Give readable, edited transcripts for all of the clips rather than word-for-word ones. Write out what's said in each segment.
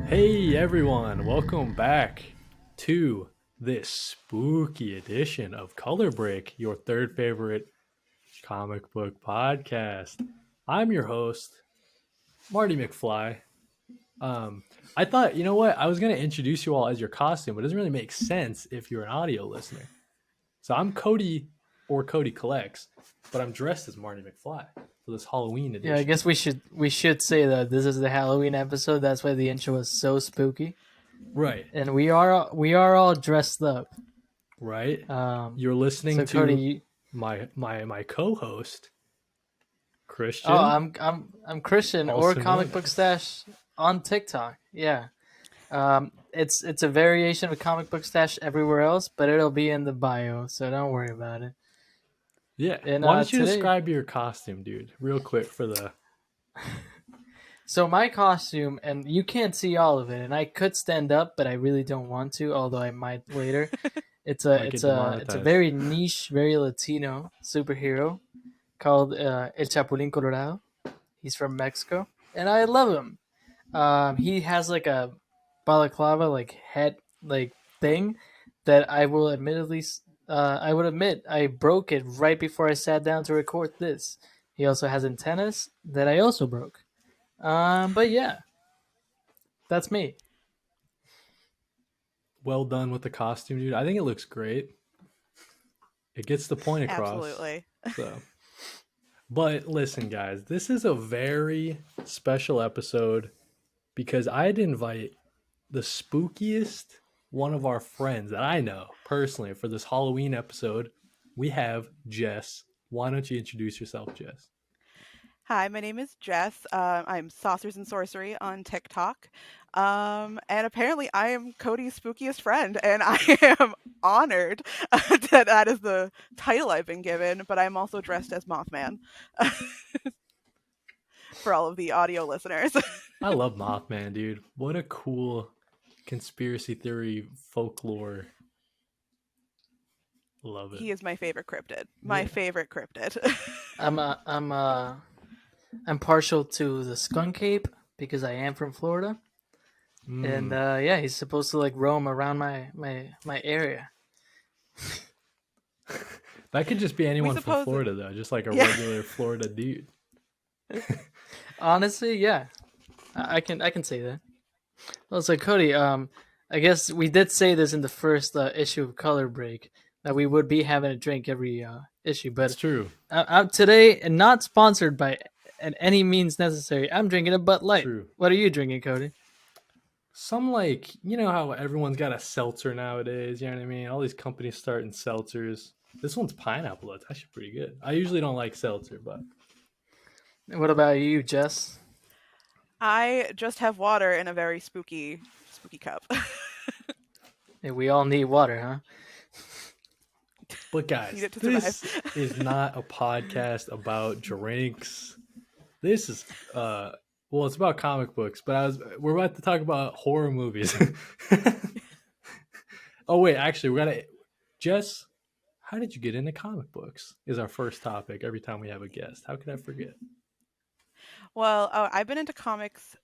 Hey everyone, welcome back to this spooky edition of Color Break, your third favorite comic book podcast. I'm your host, Marty McFly. Um, I thought, you know what, I was going to introduce you all as your costume, but it doesn't really make sense if you're an audio listener. So I'm Cody or Cody Collects, but I'm dressed as Marty McFly for this Halloween Yeah, I edition. guess we should say that this is the Halloween episode. That's why the intro was so spooky, Right, and we are all dressed up. right. Um, You're listening so Cody, to my co-host oh, Christian, I'm Christian or also Comic known Book as. Stash on TikTok. Yeah, it's a variation of Comic Book Stash everywhere else, but it'll be in the bio, so don't worry about it. Yeah. And Why don't you today, describe your costume, dude, real quick for the. so my costume, and you can't see all of it, and I could stand up, but I really don't want to, although I might later. It's a Might it's get a it's a demonetized. very niche, very Latino superhero called El Chapulín Colorado. He's from Mexico, and I love him. He has like a balaclava like head like thing that I would admit I broke it right before I sat down to record this. He also has antennas that I also broke. But yeah, that's me. Well done with the costume, dude. I think it looks great. It gets the point across. Absolutely. So, but listen, guys, this is a very special episode because I'd invite the spookiest one of our friends that I know personally for this Halloween episode. We have Jess. Why don't you introduce yourself, Jess? Hi, my name is Jess. I'm Saucers and Sorcery on TikTok. And apparently I am Cody's spookiest friend, and I am honored that that is the title I've been given, but I'm also dressed as Mothman for all of the audio listeners. I love Mothman, dude. What a cool conspiracy theory folklore. Love it. He is my favorite cryptid. My Yeah. favorite cryptid. I'm uh, I'm uh, I'm partial to the skunk ape because I am from Florida. And Mm. yeah, he's supposed to like roam around my area. That could just be We anyone from suppose, Florida, though, just like a yeah. regular Florida dude. Honestly, yeah, I can say that. Well, so Cody, I guess we did say this in the first issue of Color Break that we would be having a drink every issue, It's but true. today, and not sponsored by at any means necessary, I'm drinking a Bud Light. True. What are you drinking, Cody? Some, like, you know how everyone's got a seltzer nowadays, you know what I mean? All these companies starting seltzers. This one's pineapple. It's actually pretty good. I usually don't like seltzer, but What about you, Jess? I just have water in a very spooky cup. Hey, we all need water, huh? Need guys, it to this survive. is not a podcast about drinks. This is well, it's about comic books, but we're about to talk about horror movies. Oh wait, actually, we gotta. Jess, how did you get into comic books? Is our first topic every time we have a guest. How could I forget? Well, I've been into comics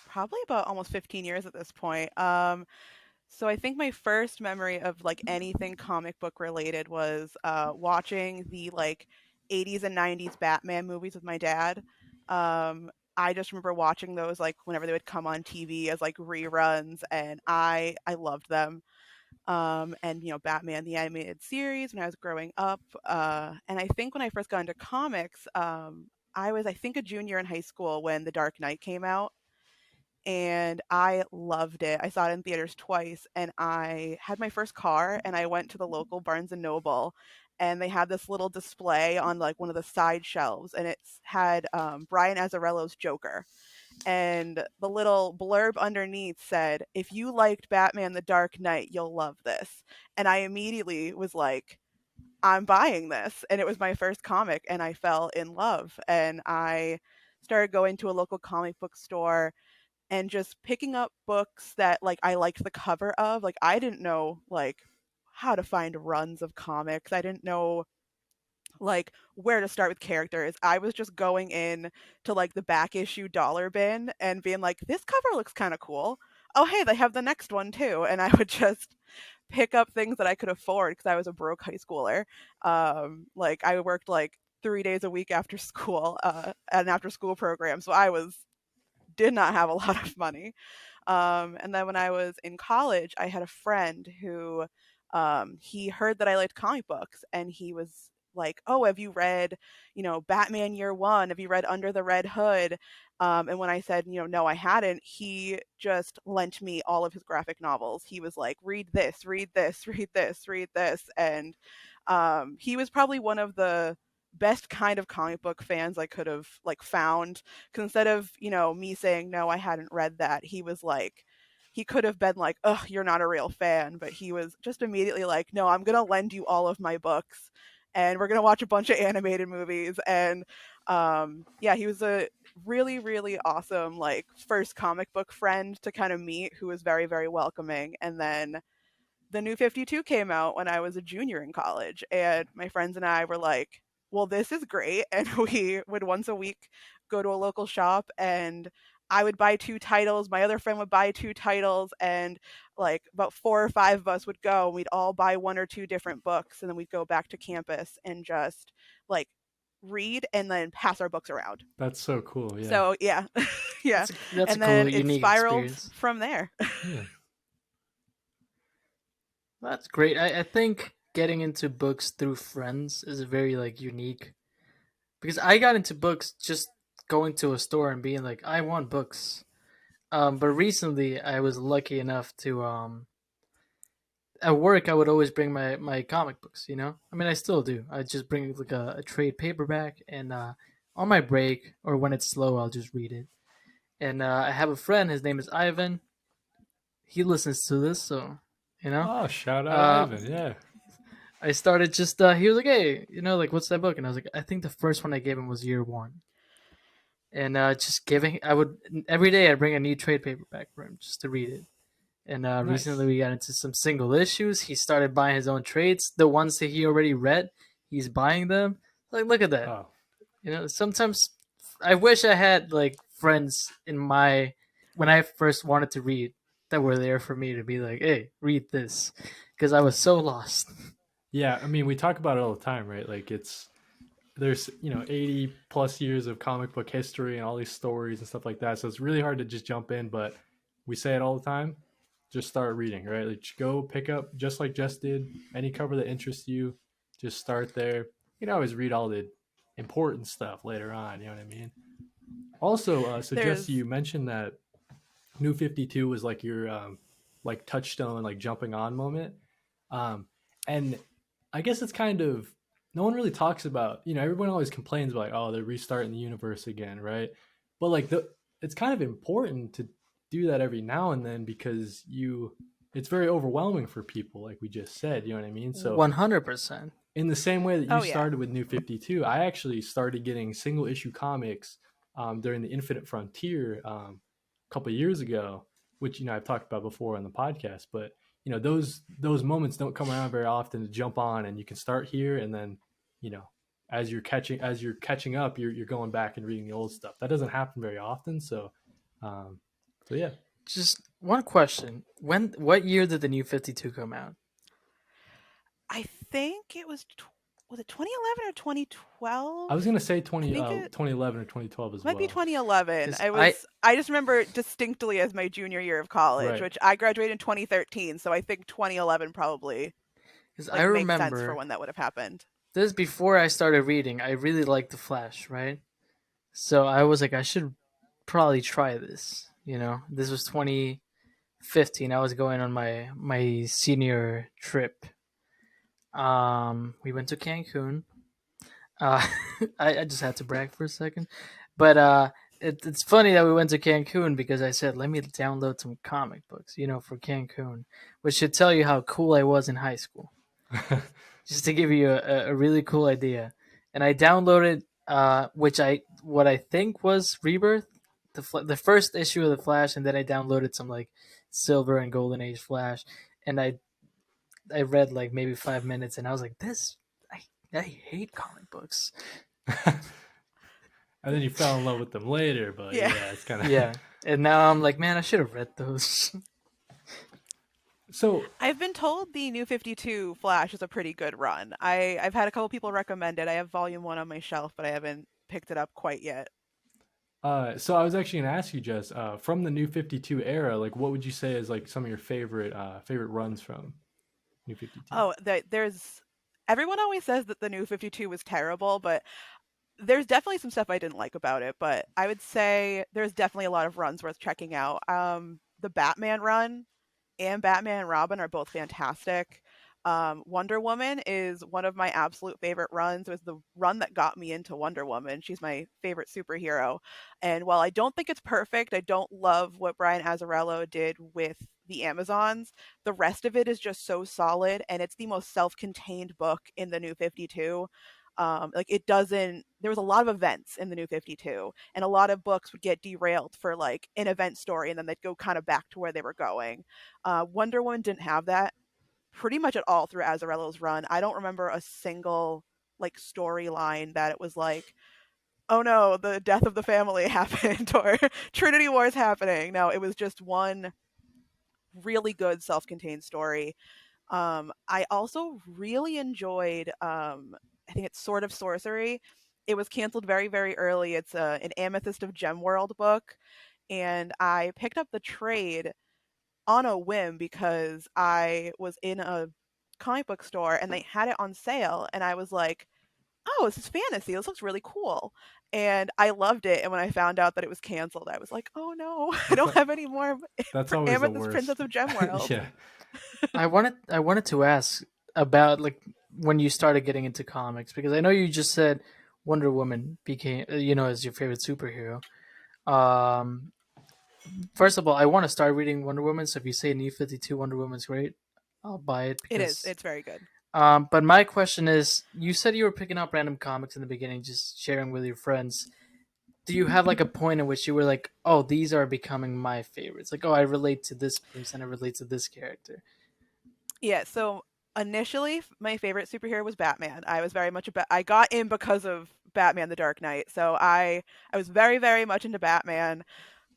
probably about almost 15 years at this point. So I think my first memory of like anything comic book related was watching the like 80s and 90s Batman movies with my dad. I just remember watching those like whenever they would come on TV as like reruns, and I loved them. And Batman the animated series when I was growing up. And I think when I first got into comics, I was I think a junior in high school when The Dark Knight came out, and I loved it. I saw it in theaters twice, and I had my first car, and I went to the local Barnes and Noble, and they had this little display on like one of the side shelves, and it's had Brian Azzarello's Joker, and the little blurb underneath said, "If you liked Batman: The Dark Knight, you'll love this." And I immediately was like, "I'm buying this," and it was my first comic, and I fell in love, and I started going to a local comic book store and just picking up books that like I liked the cover of. Like I didn't know like how to find runs of comics. I didn't know like where to start with characters. I was just going in to like the back issue dollar bin and being like, this cover looks kind of cool. Oh, hey, they have the next one too. And I would just pick up things that I could afford because I was a broke high schooler. Like I worked like 3 days a week after school, at an after school program. So I did not have a lot of money. And then when I was in college, I had a friend who he heard that I liked comic books and he was like, "Oh, have you read, Batman Year One? Have you read Under the Red Hood?" And when I said, no, I hadn't, he just lent me all of his graphic novels. He was like, "Read this, read this, read this, read this," and he was probably one of the best kind of comic book fans I could have like found. 'Cause instead of, me saying no, I hadn't read that, he was like, he could have been like, "Ugh, you're not a real fan," but he was just immediately like, "No, I'm gonna lend you all of my books, and we're gonna watch a bunch of animated movies." And yeah, he was a really, really awesome like first comic book friend to kind of meet, who was very, very welcoming. And then the New 52 came out when I was a junior in college, and my friends and I were like, "Well, this is great." And we would once a week go to a local shop, and I would buy two titles, my other friend would buy two titles, and like about four or five of us would go, and we'd all buy one or two different books, and then we'd go back to campus and just like read and then pass our books around. That's so cool. Yeah. So, yeah. Yeah. That's a And cool, then it unique spiraled experience. from there. Yeah. That's great. I think getting into books through friends is very like unique, because I got into books just going to a store and being like, I want books. But recently I was lucky enough to at work I would always bring my comic books. I mean, I still do. I just bring like a trade paperback, and on my break or when it's slow, I'll just read it. And I have a friend. His name is Ivan. He listens to this, so you know. Oh, shout out Uh, Ivan. Yeah. I started just he was like, "Hey, like what's that book?" And I was like, "I think the first one I gave him was Year One." And just giving, I would every day I'd bring a new trade paperback for him just to read it. And Nice. recently we got into some single issues. He started buying his own trades. The ones that he already read, he's buying them. Like, look at that. Oh, Sometimes I wish I had like friends in my when I first wanted to read that were there for me to be like, "Hey, read this," because I was so lost. yeah. I mean, we talk about it all the time, right? Like there's 80 plus years of comic book history and all these stories and stuff like that, so it's really hard to just jump in. But we say it all the time, just start reading, right? Like go pick up, just like Jess did, any cover that interests you. Just start there. You can always read all the important stuff later on, you know what I mean? Also, so Jess, There's you mentioned that New 52 was like your like touchstone, like jumping on moment. And I guess it's kind of, no one really talks about, everyone always complains about like, oh, they're restarting the universe again, right? But like it's kind of important to do that every now and then, because it's very overwhelming for people, like we just said, you know what I mean? So 100%. in the same way that you Oh, yeah. started with New 52, I actually started getting single issue comics during the Infinite Frontier a couple of years ago, which I've talked about before on the podcast. But those moments don't come around very often to jump on, and you can start here, and then as you're catching up, you're going back and reading the old stuff. That doesn't happen very often. So yeah. Just one question: what year did the New 52 come out? I think it was it 2011 or 2012? I was gonna say I think it 2011 or 2012 as might be well. 2011. Because I just remember it distinctly as my junior year of college, Right. which I graduated in 2013, so I think 2011 probably I like makes sense for remember when that would have happened. this before I started reading. I really liked the Flash, right? So I was like, I should probably try this. This was 2015. I was going on my senior trip. We went to Cancun. Uh, I just had to brag for a second, but it's funny that we went to Cancun because I said, let me download some comic books, for Cancun, which should tell you how cool I was in high school. Just to give you a really cool idea. And I downloaded what I think was Rebirth, the first issue of the Flash, and then I downloaded some like Silver and Golden Age Flash, and I read like maybe 5 minutes, and I was like, this I hate comic books. And then you fell in love with them later, but Yeah. yeah, it's kind of Yeah, and now I'm like, man, I should have read those. so. I've been told the New 52 Flash is a pretty good run. I've had a couple people recommend it. I have volume 1 on my shelf, but I haven't picked it up quite yet. So I was actually gonna ask you, Jess, from the New 52 era, like what would you say is like some of your favorite runs from New 52? Oh, there's everyone always says that the New 52 was terrible, but there's definitely some stuff I didn't like about it, but I would say there's definitely a lot of runs worth checking out. The Batman run and Batman and Robin are both fantastic. Wonder Woman is one of my absolute favorite runs. It was the run that got me into Wonder Woman. She's my favorite superhero. And while I don't think it's perfect, I don't love what Brian Azzarello did with the Amazons. The rest of it is just so solid, and it's the most self-contained book in the New 52. Like it doesn't there was a lot of events in the New 52, and a lot of books would get derailed for like an event story, and then they'd go kind of back to where they were going. Wonder Woman didn't have that pretty much at all through Azzarello's run. I don't remember a single like storyline that it was like, oh no, the death of the family happened or Trinity War is happening. No, it was just one really good self-contained story. I also really enjoyed, I think it's Sword of Sorcery. It was canceled very, very early. It's an Amethyst of Gemworld book, and I picked up the trade on a whim because I was in a comic book store and they had it on sale, and I was like, "Oh, this is fantasy. This looks really cool." And I loved it. And when I found out that it was canceled, I was like, "Oh no, I That's don't not, have any more that's always the Amethyst worst. Princess of Gemworld." Yeah. I wanted to ask about like when you started getting into comics, because I know you just said Wonder Woman became as your favorite superhero. Um, First of all, I want to start reading Wonder Woman. So if you say New 52 Wonder Woman's great, I'll buy it It is. because. It's very good. But my question is, you said you were picking up random comics in the beginning, just sharing with your friends. Do you have like a point in which you were like, oh, these are becoming my favorites? Like, oh, I relate to this person, I relate to this character. Yeah, so initially my favorite superhero was Batman. I was very much I got in because of Batman the Dark Knight. So I was very very much into Batman.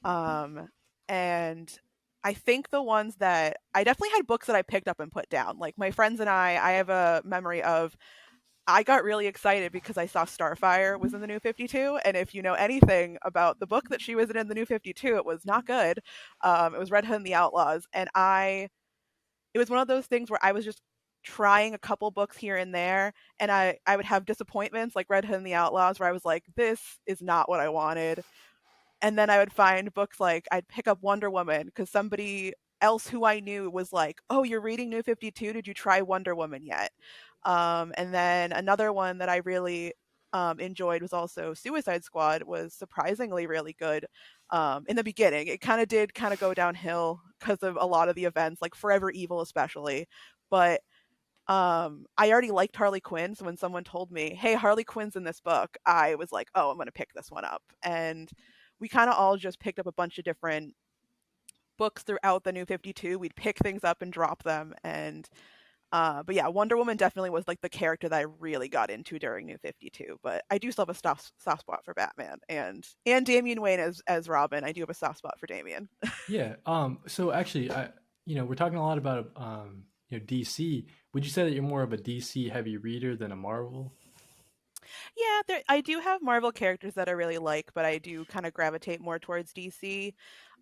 Um and I think the ones that I definitely had books that I picked up and put down. Like my friends and I have a memory of I got really excited because I saw Starfire was in the New 52, and if you know anything about the book that she was in the New 52, it was not good. It was Red Hood and the Outlaws, and it was one of those things where I was just trying a couple books here and there, and I would have disappointments like Red Hood and the Outlaws where I was like, this is not what I wanted. And then I would find books like I'd pick up Wonder Woman because somebody else who I knew was like, "Oh, you're reading New 52. Did you try Wonder Woman yet?" And then another one that I really enjoyed was also Suicide Squad. Was surprisingly really good in the beginning. It kind of did kind of go downhill because of a lot of the events, like Forever Evil especially. But I already liked Harley Quinn, so when someone told me, "Hey, Harley Quinn's in this book," I was like, "Oh, I'm going to pick this one up." And we kind of all just picked up a bunch of different books throughout the New 52. We'd pick things up and drop them, and but yeah, Wonder Woman definitely was like the character that I really got into during New 52. But I do still have a soft spot for Batman and Damian Wayne as Robin. I do have a soft spot for Damian. Yeah. So actually, we're talking a lot about DC. Would you say that you're more of a DC heavy reader than a Marvel? Yeah, I do have Marvel characters that I really like, but I do kind of gravitate more towards DC.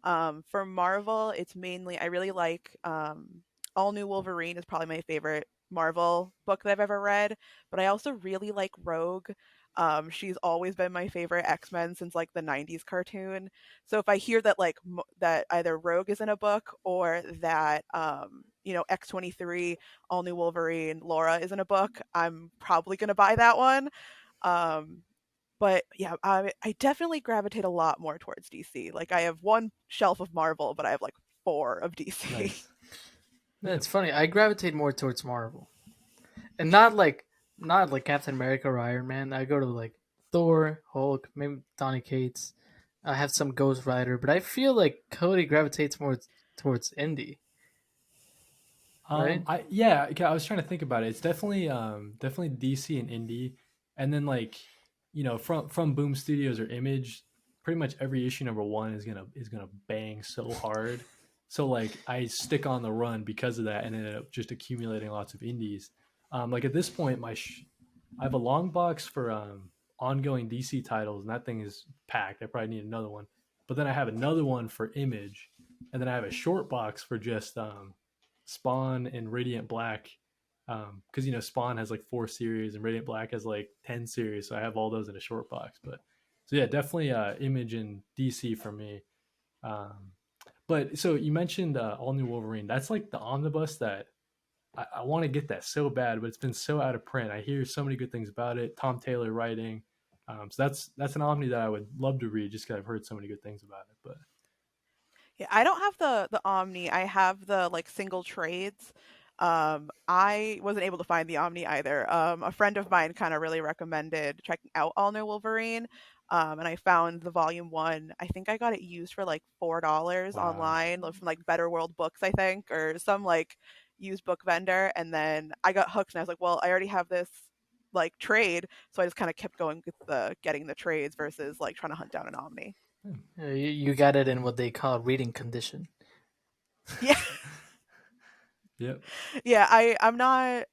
For Marvel, it's mainly I really like All New Wolverine is probably my favorite Marvel book that I've ever read, but I also really like Rogue. She's always been my favorite X-Men since like the 90s cartoon. So if I hear that like that either Rogue is in a book or that X-23 All New Wolverine Laura is in a book, I'm probably going to buy that one. Um, but yeah, I definitely gravitate a lot more towards DC. Like I have one shelf of Marvel, but I have like four of DC. Nice. Yeah. It's funny. I gravitate more towards Marvel, and not like Captain America or Iron Man. I go to like Thor, Hulk, maybe Donny Cates. I have some Ghost Rider, but I feel like Cody gravitates more towards indie. right? I was trying to think about it. It's definitely DC and indie, and then like from Boom Studios or Image, pretty much every issue number one is gonna bang so hard. So like I stick on the run because of that, and ended up just accumulating lots of indies. Like at this point, I have a long box for ongoing DC titles, and that thing is packed. I probably need another one, but then I have another one for Image, and then I have a short box for just Spawn and Radiant Black, because Spawn has like 4 series and Radiant Black has like 10 series, so I have all those in a short box. But so yeah, definitely Image and DC for me. Um, but so you mentioned All New Wolverine. That's like the omnibus that I want to get that so bad, but it's been so out of print. I hear so many good things about it. Tom Taylor writing, so that's an omni that I would love to read just because I've heard so many good things about it. But Yeah, I don't have the Omni. I have the like single trades. I wasn't able to find the Omni either. A friend of mine kind of really recommended checking out All New Wolverine. And I found the volume one. I think I got it used for like $4 wow, online from like Better World Books, I think, or some like used book vendor. And then I got hooked, and I was like, well, I already have this like trade, so I just kind of kept going with the getting the trades versus like trying to hunt down an Omni. You got it in what they call reading condition. Yeah. yep, Yeah, I'm not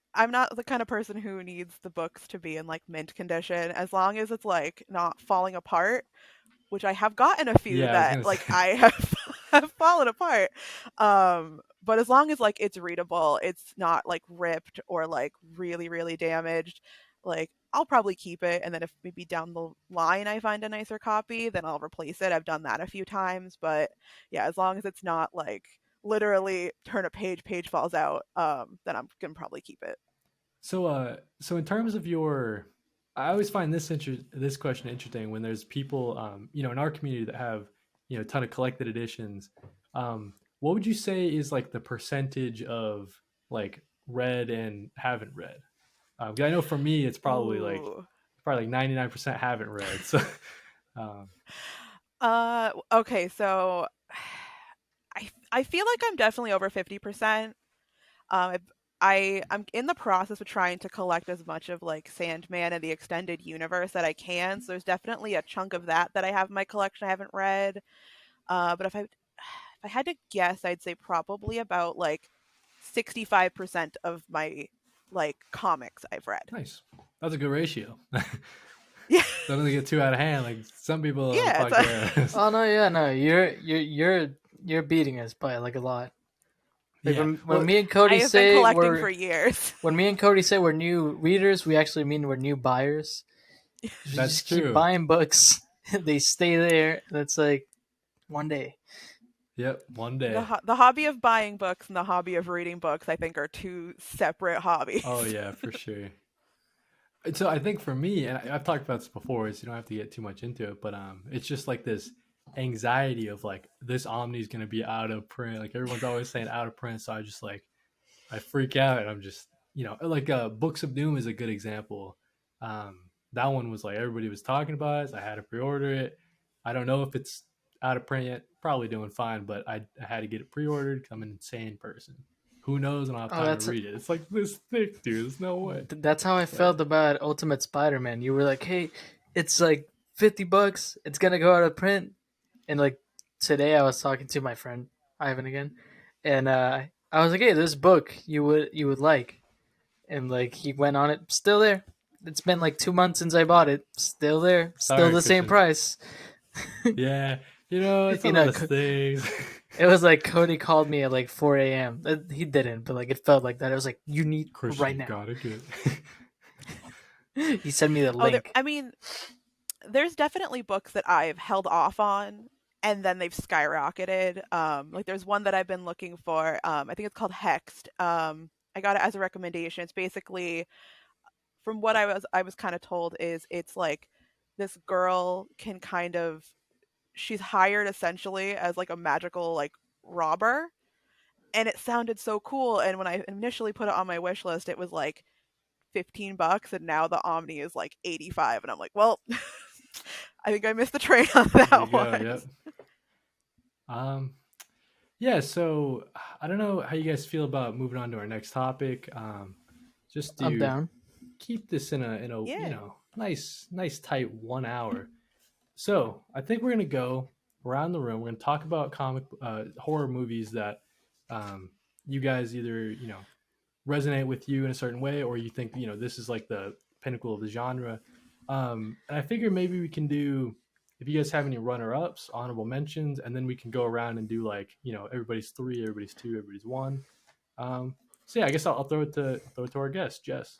the kind of person who needs the books to be in like mint condition. As long as it's like not falling apart, which I have gotten a few yeah, I was that gonna say. like I have have fallen apart. But as long as like it's readable, it's not like ripped or like really really damaged, like I'll probably keep it, and then if maybe down the line I find a nicer copy, then I'll replace it. I've done that a few times, but yeah, as long as it's not like literally turn a page, page falls out, then I'm gonna probably keep it. So in terms of your, I always find this question interesting when there's people, in our community that have, a ton of collected editions. What would you say is like the percentage of like read and haven't read? 'Cause I know for me, Ooh. it's probably like 99% haven't read. So, um, Okay, so I feel like I'm definitely over 50%. Um, I'm in the process of trying to collect as much of like Sandman and the extended universe that I can. So there's definitely a chunk of that I have in my collection I haven't read. But if I had to guess, I'd say probably about like 65% of my like comics I've read. nice. That's a good ratio. Yeah, Doesn't get too out of hand like some people on the yeah. It's a, podcast. Oh no, yeah, no, you're beating us by like a lot. Like Yeah. when Well, me and I Cody have been say collecting we're for years. when me and Cody say we're new readers, we actually mean we're new buyers. We that's just keep true. buying books. They stay there. And it's like one day. Yep. One day. The hobby of buying books and the hobby of reading books, I think, are two separate Oh hobbies. yeah, for sure. So I think for me, and I've talked about this before, so you don't have to get too much into it, but it's just like this anxiety of like this Omni is gonna be out of print. Like everyone's always saying out of print, so I just like I freak out, and I'm just like Books of Doom is a good example. That one was like everybody was talking about it, so I had to pre-order it. I don't know if it's out of print yet. Probably doing fine, but I had to get it pre-ordered because I'm an insane person. Who knows when I'll have Oh, time to read it? It's like this thick, dude. There's no way. that's how I But felt about Ultimate Spider-Man. You were like, "Hey, it's like $50. It's gonna go out of print." And like today, I was talking to my friend Ivan again, and I was like, "Hey, this book you would like," and like he went on it, still there. It's been like 2 months since I bought it, still there, still sorry, the same Christian. price. Yeah, it's You one of know, those things. it was like Cody called me at like 4 a.m. He didn't, but like it felt like that. I was like, "You need Christian, right you now." gotta get. He sent me the Oh, link. I mean, there's definitely books that I've held off on and then they've skyrocketed. Like there's one that I've been looking for. I think it's called Hexed. I got it as a recommendation. It's basically from what I was kind of told is it's like this girl can kind of she's hired essentially as like a magical like robber, and it sounded so cool, and when I initially put it on my wish list it was like $15, and now the Omni is like 85, and I'm like, well, I think I missed the train on There you that go. one. Yep. Um. Yeah. So I don't know how you guys feel about moving on to our next topic. Just I'm to down. keep this in a Yeah. nice tight 1 hour. So I think we're gonna go around the room. We're gonna talk about comic horror movies that um, you guys either resonate with you in a certain way, or you think this is like the pinnacle of the genre. And I figure maybe we can do, if you guys have any runner ups, honorable mentions, and then we can go around and do like everybody's three, everybody's two, everybody's one. So yeah, I guess I'll throw it to our guest, Jess.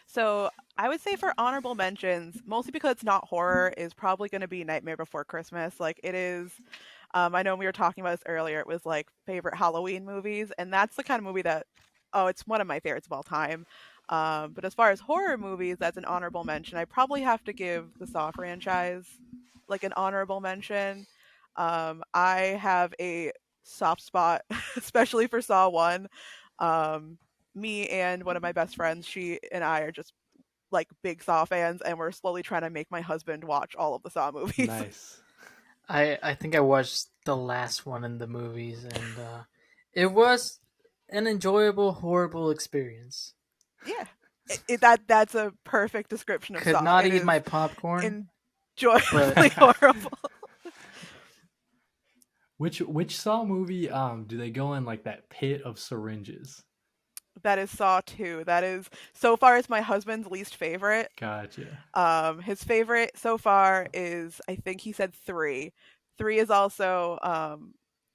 So I would say for honorable mentions, mostly because it's not horror, is probably going to be Nightmare Before Christmas. Like it is. I know we were talking about this earlier. It was like favorite Halloween movies, and that's the kind of movie that, oh, it's one of my favorites of all time. But as far as horror movies, that's an honorable mention. I probably have to give the Saw franchise like an honorable mention. I have a soft spot, especially for Saw One. Um, Me and one of my best friends, she and I are just like big Saw fans, and we're slowly trying to make my husband watch all of the Saw movies. Nice. I think I watched the last one in the movies, and it was an enjoyable, horrible experience. Yeah, that's a perfect description of Could Saw. not It eat is my popcorn, enjoyably but horrible. Which Saw movie do they go in like that pit of syringes? That is Saw 2. That is so far it's my husband's least favorite. Gotcha. His favorite so far is I think he said 3. 3 is also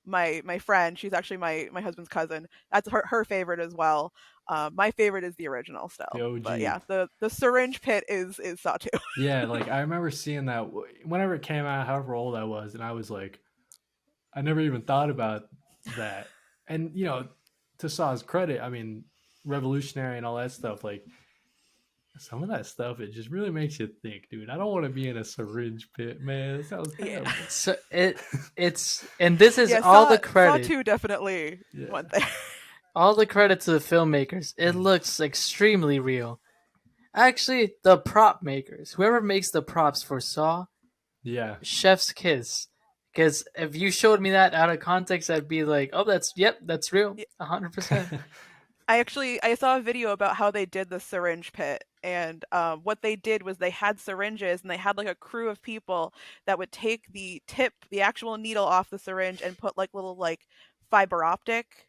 my friend. She's actually my husband's cousin. That's her favorite as well. My favorite is the original The still. But OG. yeah, the syringe pit is Saw 2. Yeah, like I remember seeing that whenever it came out, however old I was, and I was like, I never even thought about that. And to Saw's credit, I mean, revolutionary and all that stuff. Like some of that stuff, it just really makes you think, dude. I don't want to be in a syringe pit, man. That sounds Yeah. terrible. so it's and this is Yeah, all the Saw credit. 2 definitely Yeah. went there. All the credit to the filmmakers. It looks extremely real. Actually, the prop makers, whoever makes the props for Saw, Yeah. chef's kiss. Because if you showed me that out of context, I'd be like, "Oh, that's real, 100%." I saw a video about how they did the syringe pit, and what they did was they had syringes and they had like a crew of people that would take the actual needle off the syringe and put like little like fiber optic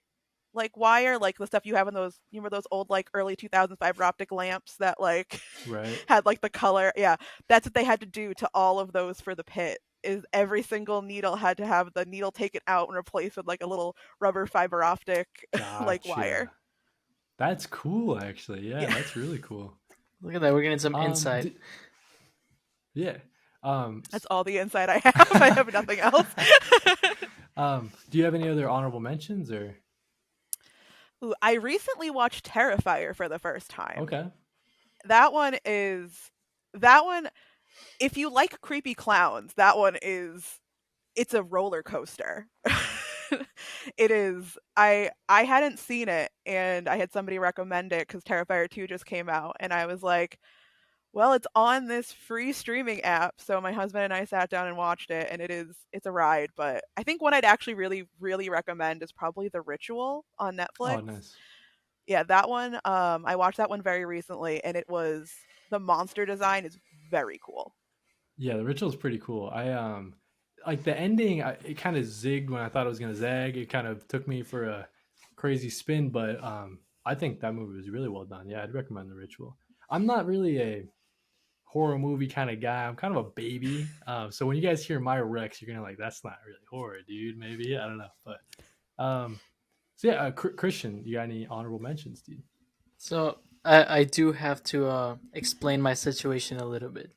like wire, like the stuff you have in those, you remember those old like early 2000s fiber optic lamps that like Right. had like the color. Yeah, that's what they had to do to all of those for the pit. Is every single needle had to have the needle taken out and replaced with like a little rubber fiber optic like wire. Gotcha. That's cool, actually. Yeah, Yeah. that's really cool. Look at that, we're getting some insight. D- yeah. That's all the insight I have. I have nothing else. Do you have any other honorable mentions or? Ooh, I recently watched Terrifier for the first time. Okay. That one is that one. If you like creepy clowns, that one is it's a roller coaster. It is. I hadn't seen it, and I had somebody recommend it because Terrifier 2 just came out, and I was like, well, it's on this free streaming app. So my husband and I sat down and watched it, and it's a ride. But I think one I'd actually really recommend is probably The Ritual on Oh, Netflix. nice. Yeah, that one. I watched that one very recently, and it was the monster design is very cool. Yeah, the ritual's pretty cool. I like the ending. It kind of zigged when I thought it was gonna zag. It kind of took me for a crazy spin, but I think that movie was really well done. Yeah, I'd recommend the ritual. I'm not really a horror movie kind of guy. I'm kind of a baby. So when you guys hear my Rex, you're gonna like, that's not really horror, dude. Maybe I don't know, but so yeah, Christian, you got any honorable mentions, dude? So I do have to explain my situation a little bit.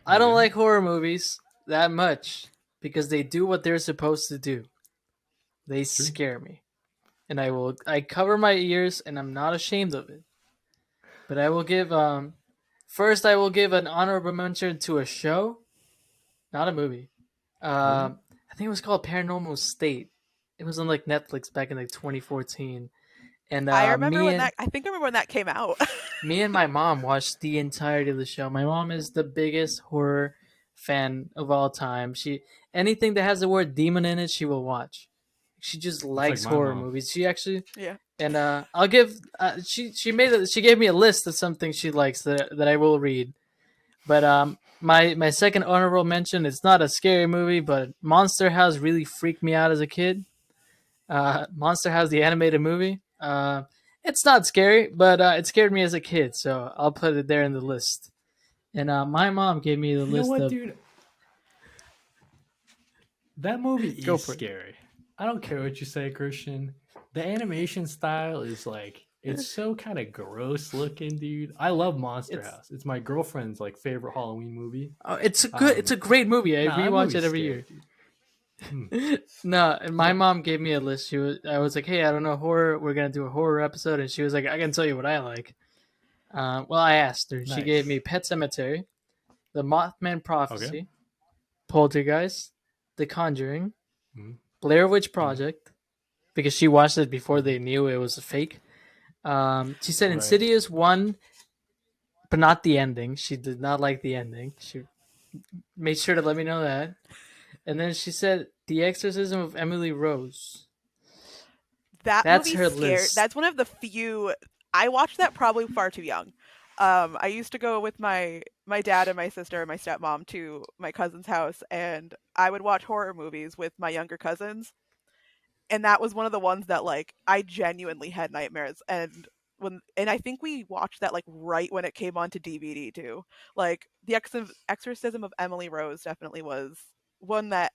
I don't Okay. like horror movies that much because they do what they're supposed to do. They True. scare me. And I cover my ears and I'm not ashamed of it. But I will give first I will give an honorable mention to a show, not a movie. Okay. I think it was called Paranormal State. It was on like Netflix back in like 2014. And I think I remember when that came out. me and my mom watched the entirety of the show. My mom is the biggest horror fan of all time. Anything that has the word demon in it, she will watch. She just It's like likes my horror mom. movies. She actually, Yeah. and I'll give. She gave me a list of something she likes that I will read. But my second honorable mention. It's not a scary movie, but Monster House really freaked me out as a kid. Monster House, the animated movie. It's not scary, but it scared me as a kid, so I'll put it there in the list. And my mom gave me the You know list what, of. dude? That movie Go is for it. scary. I don't care what you say, Christian. The animation style is like it's so kind of gross looking, dude. I love Monster It's House. It's my girlfriend's like favorite Halloween movie. it's a great movie. I Nah, that rewatch it movie's every scary, year. dude. Hmm. No, and my Yeah, mom gave me a list. I was like, hey, I don't know horror. We're gonna do a horror episode, and she was like, I can tell you what I like. Well, I asked her. She gave nice. me Pet Cemetery, The Mothman Okay. Prophecy, Poltergeist, The Conjuring, Mm-hmm. Blair Witch Mm-hmm. Project, because she watched it before Mm-hmm. they knew it was a fake. She said Right. Insidious 1, but not the ending. She did not like the ending. She made sure to let me know that. And then she said The Exorcism of Emily Rose. That That's movie her scared. list. That's one of the few. I watched that probably far too young. I used to go with my dad and my sister and my stepmom to my cousin's house, and I would watch horror movies with my younger cousins. And that was one of the ones that like I genuinely had nightmares. And I think we watched that like right when it came onto DVD too. Like the Exorcism of Emily Rose definitely was one that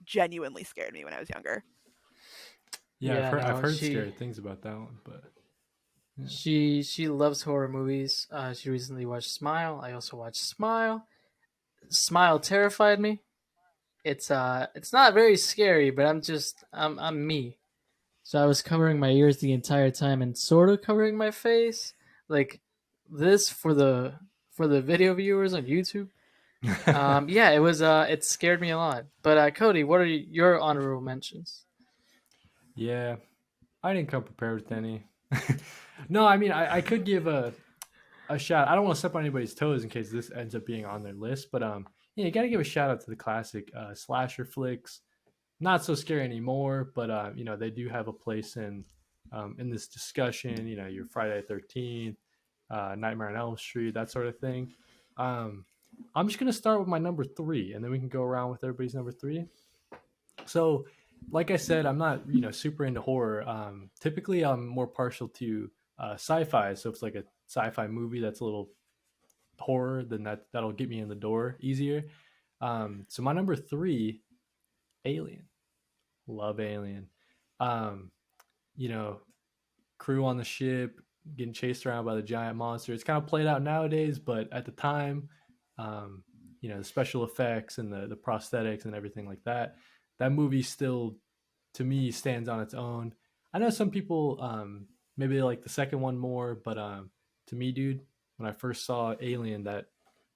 genuinely scared me when I was younger. Yeah, Yeah, I've no, heard scary things about that one, but yeah. she loves horror movies. She recently watched Smile. I also watched Smile. Smile terrified me. It's not very scary, but I'm me. So I was covering my ears the entire time and sort of covering my face, like this for the video viewers on YouTube. Yeah, it scared me a lot. But Cody, what are your honorable mentions? Yeah, I didn't come prepared with any. No, I mean I could give a shout. I don't want to step on anybody's toes in case this ends up being on their list, but yeah, you got to give a shout out to the classic slasher flicks. Not so scary anymore, but you know they do have a place in this discussion. You know, your Friday the 13th, Nightmare on Elm Street, that sort of thing. Um, I'm just gonna start with my number three, and then we can go around with everybody's number three. So, like I said, I'm not super into horror. Typically, I'm more partial to sci-fi. So if it's like a sci-fi movie that's a little horror, then that'll get me in the door easier. So my number three, Alien. Love Alien. Um, you know, crew on the ship getting chased around by the giant monster. It's kind of played out nowadays, but at the time, um, the special effects and the prosthetics and everything like that, that movie still, to me, stands on its own. I know some people maybe they like the second one more, but to me, dude, when I first saw Alien, that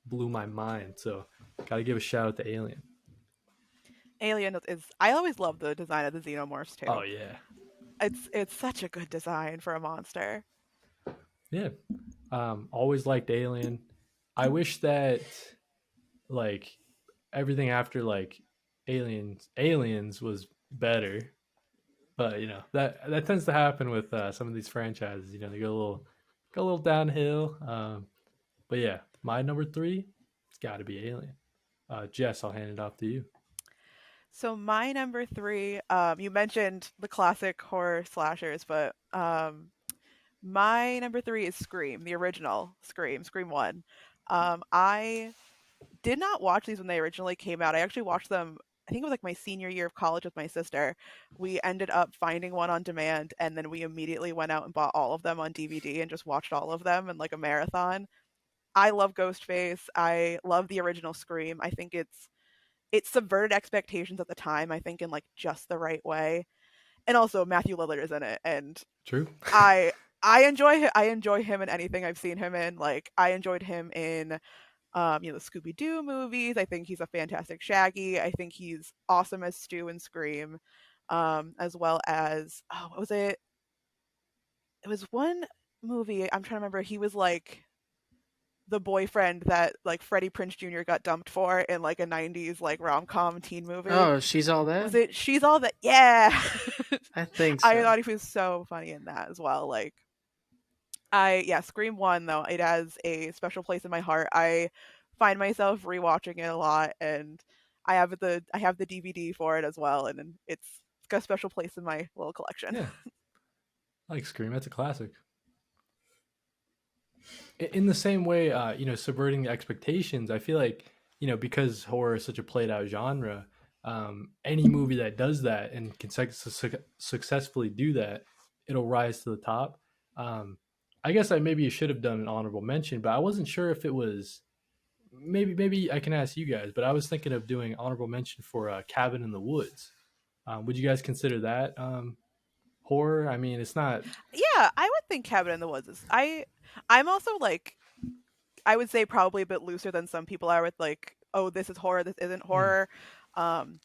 blew my mind. So, got to give a shout out to Alien. Alien is I always love the design of the xenomorphs Oh too. yeah, It's such a good design for a monster. yeah. Always liked Alien. I wish that like everything after like Aliens was better, but that tends to happen with some of these franchises. They go a little downhill. But yeah, my number three, it's got to be Alien. Jess, I'll hand it off to you. So my number three, you mentioned the classic horror slashers, but my number three is Scream, the original Scream, Scream One. I did not watch these when they originally came out. I actually watched them. I think it was like my senior year of college with my sister. We ended up finding one on demand, and then we immediately went out and bought all of them on DVD and just watched all of them in like a marathon. I love Ghostface. I love the original Scream. I think it subverted expectations at the time. I think in like just the right way, and also Matthew Lillard is in it, and True. I I enjoy him in anything I've seen him in. Like I enjoyed him in the Scooby Doo movies. I think he's a fantastic Shaggy. I think he's awesome as Stu and Scream, as well as what was it? It was one movie. I'm trying to remember. He was like the boyfriend that like Freddie Prinze Jr. got dumped for in like a '90s like rom-com teen movie. Oh, she's all that. Was it She's All That? Yeah. I think I so. thought he was so funny in that as well. Like I yeah, Scream 1 though, it has a special place in my heart. I find myself rewatching it a lot, and I have the DVD for it as well, and it's got a special place in my little collection. Yeah, I like Scream. That's a classic. In the same way, subverting the expectations. I feel like because horror is such a played out genre, any movie that does that and can successfully do that, it'll rise to the top. Um, I guess I maybe should have done an honorable mention, but I wasn't sure if it was maybe I can ask you guys, but I was thinking of doing honorable mention for Cabin in the Woods. Would you guys consider that horror? I mean, it's not. Yeah, I would think Cabin in the Woods is I'm also like I would say probably a bit looser than some people are with like, oh, this is horror, this isn't Mm, horror. Um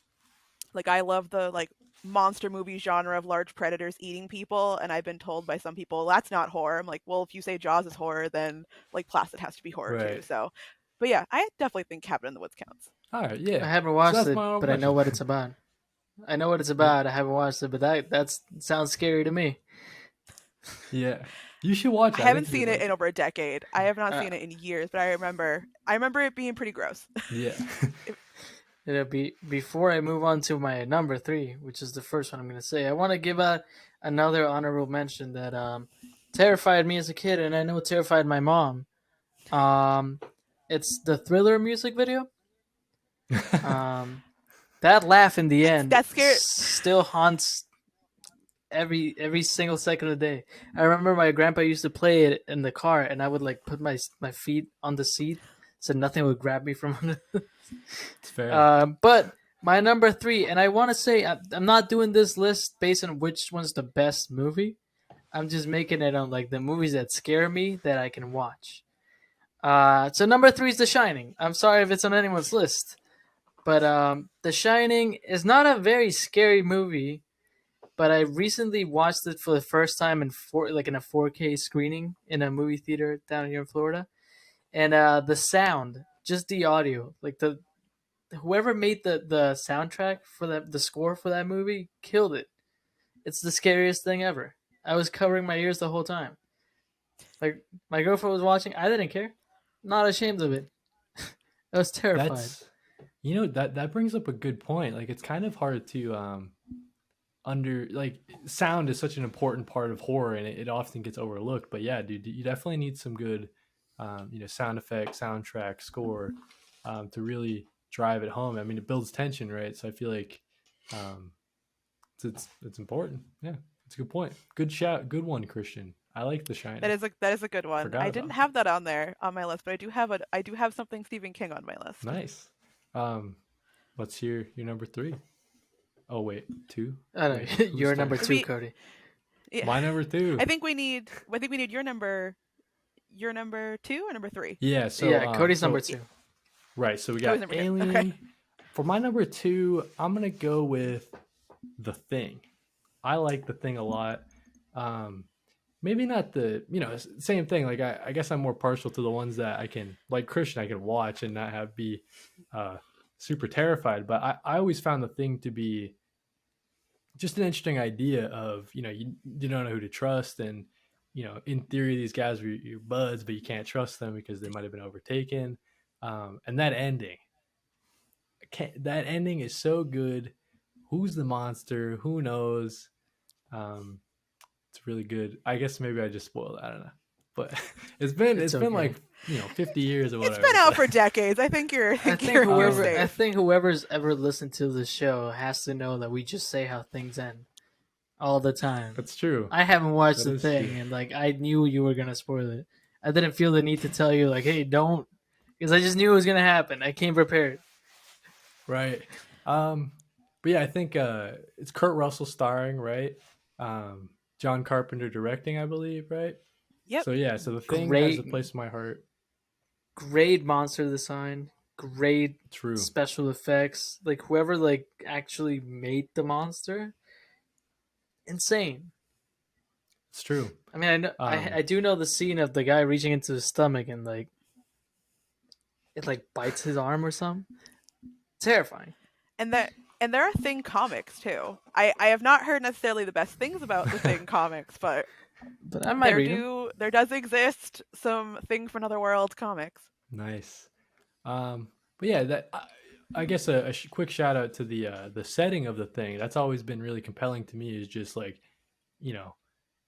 like I love the like monster movie genre of large predators eating people, and I've been told by some people that's not horror. I'm like, well, if you say Jaws is horror, then like Placid has to be horror too. right. So, but yeah, I definitely think Cabin in the Woods counts. All right. I Yeah. haven't So watched that's it, my honorable but I know mention. what it's about. I know what it's about. I haven't watched it, but that sounds scary to me. Yeah. You should watch I it. I think haven't you would seen it like in it. over a decade. I have not Uh, seen it in years, but I remember it being pretty gross. Yeah. It'll be before I move on to my number 3, which is the first one I'm going to say. I want to give out another honorable mention that terrified me as a kid, and I know it terrified my mom. Um, it's the Thriller music video. Um, that laugh in the end That's scary. still haunts every single second of the day. I remember my grandpa used to play it in the car, and I would like put my feet on the seat so nothing would grab me from under. It's fair. But my number 3, and I want to say I'm not doing this list based on which one's the best movie. I'm just making it on like the movies that scare me that I can watch. So number 3 is The Shining. I'm sorry if it's on anyone's list, but The Shining is not a very scary movie. But I recently watched it for the first time in a 4K screening in a movie theater down here in Florida, and the sound, just the audio, like the whoever made the soundtrack for the score for that movie killed it. It's the scariest thing ever. I was covering my ears the whole time. Like my girlfriend was watching, I didn't care. Not ashamed of it. I was terrified. That's that brings up a good point. Like it's kind of hard to under like sound is such an important part of horror and it often gets overlooked. But yeah, dude, you definitely need some good sound effect, soundtrack, score to really drive it home. I mean, it builds tension, right? So I feel like um, it's important. Yeah, it's a good point. Good shout. Good one, Christian. I like The Shining. That is a good one. Forgot I didn't about have that on there on my list, but I do have something Stephen King on my list. Nice. Um, what's your number 3? Oh wait, 2. I don't Wait, know. who's You're number starting? 2, Cody. Yeah. My number 2. I think we need your number 2 or number 3. Yeah. So Yeah, Cody's so number 2. right. So we Cody's got number 2. Alien. Okay. For my number 2, I'm gonna go with The Thing. I like The Thing a lot. Maybe not the same thing. Like I guess I'm more partial to the ones that I can like Christian. I can watch and not have be super terrified. But I always found The Thing to be just an interesting idea of you don't know who to trust, and in theory these guys were your buds, but you can't trust them because they might have been overtaken. And that ending is so good. Who's the monster? Who knows? Um, it's really good. I guess maybe I just spoiled it. I don't know, but it's been It's been okay. like 50 years or It's whatever. been out so- for decades. I think I think you're whoever I safe. think whoever's ever listened to the show has to know that we just say how things end all the time. That's true. I haven't watched That the is thing, true. and like I knew you were gonna spoil it. I didn't feel the need to tell you like, hey, don't, because I just knew it was gonna happen. I came prepared. Right. But yeah, I think it's Kurt Russell starring, right? John Carpenter directing, I believe, right? Yep. So yeah, so The Thing has a place in my heart. Great monster design, great True. special effects. Like whoever like actually made the monster, insane. It's true. I mean, I know, I do know the scene of the guy reaching into his stomach and like it like bites his arm or something. Terrifying. And there are Thing comics too. I have not heard necessarily the best things about the Thing comics, but But I might read him. there does exist some Thing from Another World comics. Nice. But yeah, I guess a quick shout out to the setting of the thing. That's always been really compelling to me. Is just like, you know,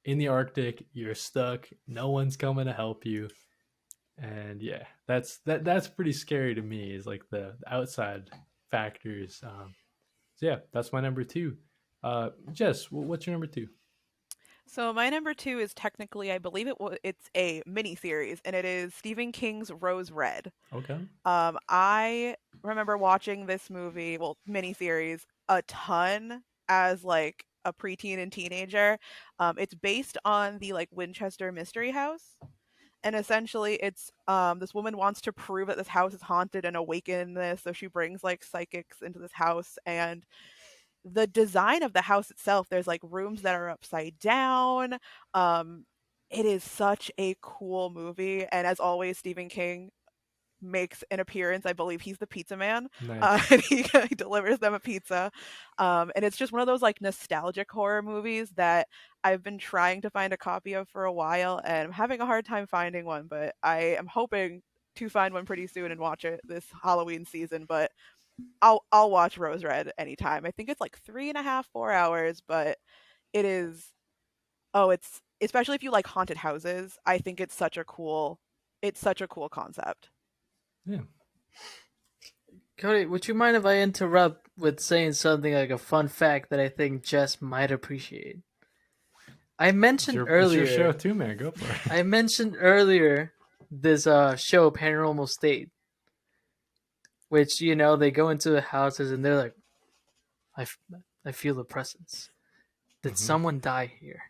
in the Arctic, you're stuck. No one's coming to help you, and yeah, that's pretty scary to me. Is like the outside factors. So yeah, that's my number two. Jess, what's your number two? So my number two is technically, I believe it's a mini series, and it is Stephen King's Rose Red. Okay. I remember watching this movie, well, miniseries, a ton as like a preteen and teenager. It's based on the like Winchester Mystery House, and essentially, it's this woman wants to prove that this house is haunted and awaken this, so she brings like psychics into this house, and the design of the house itself, there's like rooms that are upside down. Um, it is such a cool movie, and as always, Stephen King makes an appearance. I believe he's the pizza man, Nice. and he delivers them a pizza. And it's just one of those like nostalgic horror movies that I've been trying to find a copy of for a while, and I'm having a hard time finding one. But I am hoping to find one pretty soon and watch it this Halloween season. But I'll watch Rose Red anytime. I think it's like 3.5, 4 hours, but it is. Oh, it's especially if you like haunted houses. I think it's such a cool concept. Yeah. Cody, would you mind if I interrupt with saying something like a fun fact that I think Jess might appreciate? I mentioned It's your show earlier. too, man. Go for it. I mentioned earlier this show, Paranormal State, which they go into the houses and they're like, I, f- I feel the presence. Did Mhm. someone die here?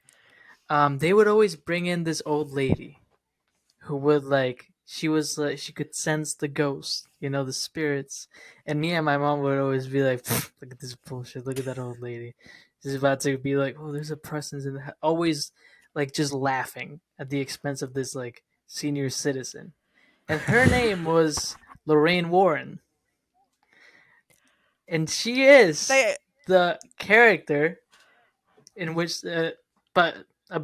They would always bring in this old lady who would she was like she could sense the ghosts, the spirits. And me and my mom would always be like, look at this bullshit, look at that old lady. She's about to be like, oh, there's a presence in the house. Always like just laughing at the expense of this like senior citizen. And her name was Lorraine Warren. And she is They the character in which but uh,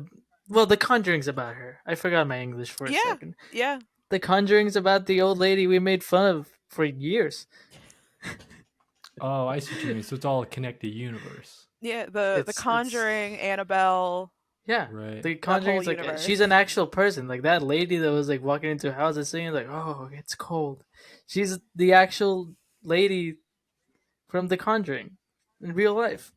well, The Conjuring's about her. I forgot my English for a Yeah, second. yeah, The Conjuring's about the old lady we made fun of for years. Oh, I see what you mean. So it's all a connected universe. yeah. The It's Conjuring, Annabelle, yeah. Right. The that whole Conjuring's like she's universe. an actual person. Like that lady that was like walking into a house and saying like, "Oh, it's cold." She's the actual lady from The Conjuring in real life.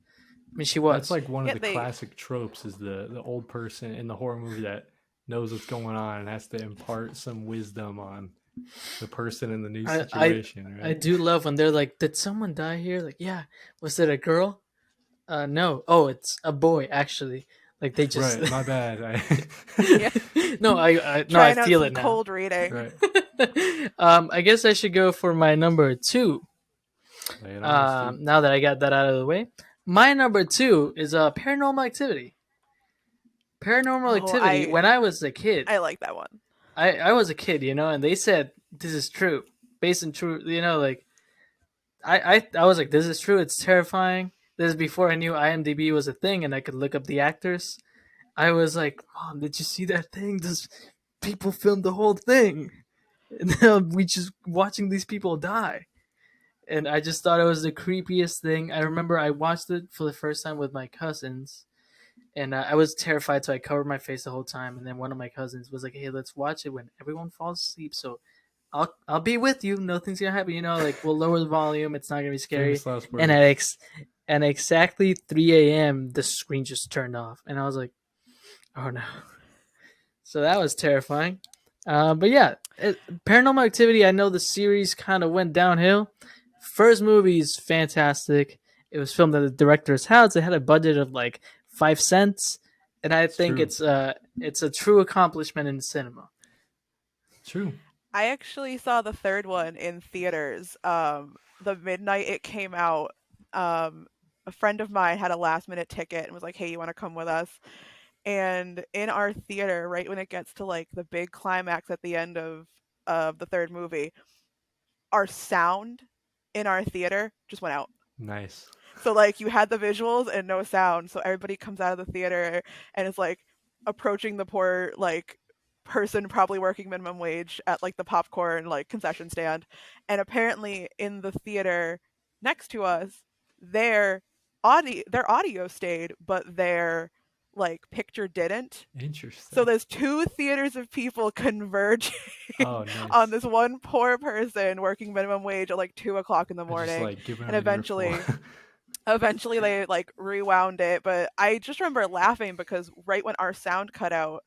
I mean, she That's was. like one of Yeah, the they classic tropes is the old person in the horror movie that knows what's going on and has to impart some wisdom on the person in the new I I situation, I right? do love when they're like, "Did someone die here?" Like, yeah. Was it a girl? No. Oh, it's a boy actually. Like they just. Right. My bad. yeah, No, I trying out feel some it now. cold reading. right. I guess I should go for my number two. Lay it on us, dude. Now that I got that out of the way, my number two is Paranormal Activity. Paranormal Oh, Activity. When I was a kid, I like that one. I was a kid, and they said this is true, based on true, like I was like, this is true. It's terrifying. This is before I knew IMDb was a thing and I could look up the actors. I was like, Mom, did you see that thing? This people filmed the whole thing, and then we just watching these people die. And I just thought it was the creepiest thing. I remember I watched it for the first time with my cousins, and I was terrified, so I covered my face the whole time. And then one of my cousins was like, "Hey, let's watch it when everyone falls asleep." So I'll be with you. Nothing's gonna happen. Like we'll lower the volume. It's not gonna be scary. Famous last And words. and exactly 3 a.m. the screen just turned off, and I was like, "Oh no!" So that was terrifying. But yeah, Paranormal Activity. I know the series kind of went downhill. First movie is fantastic. It was filmed at the director's house. It had a budget of like 5 cents, and I It's think true. it's a true accomplishment in cinema. True. I actually saw the third one in theaters. The midnight it came out. A friend of mine had a last minute ticket and was like, "Hey, you want to come with us?" And in our theater, right when it gets to like the big climax at the end of the third movie, our sound in our theater just went out. Nice. So like you had the visuals and no sound. So everybody comes out of the theater and is like approaching the poor like person probably working minimum wage at like the popcorn like concession stand. And apparently in the theater next to us, their their audio stayed, but their like picture didn't. So Interesting. there's two theaters of people converging Oh, on nice. this one poor person working minimum wage at like 2 o'clock in the I just morning. like giving And them an earful. eventually they like rewound it. But I just remember laughing because right when our sound cut out,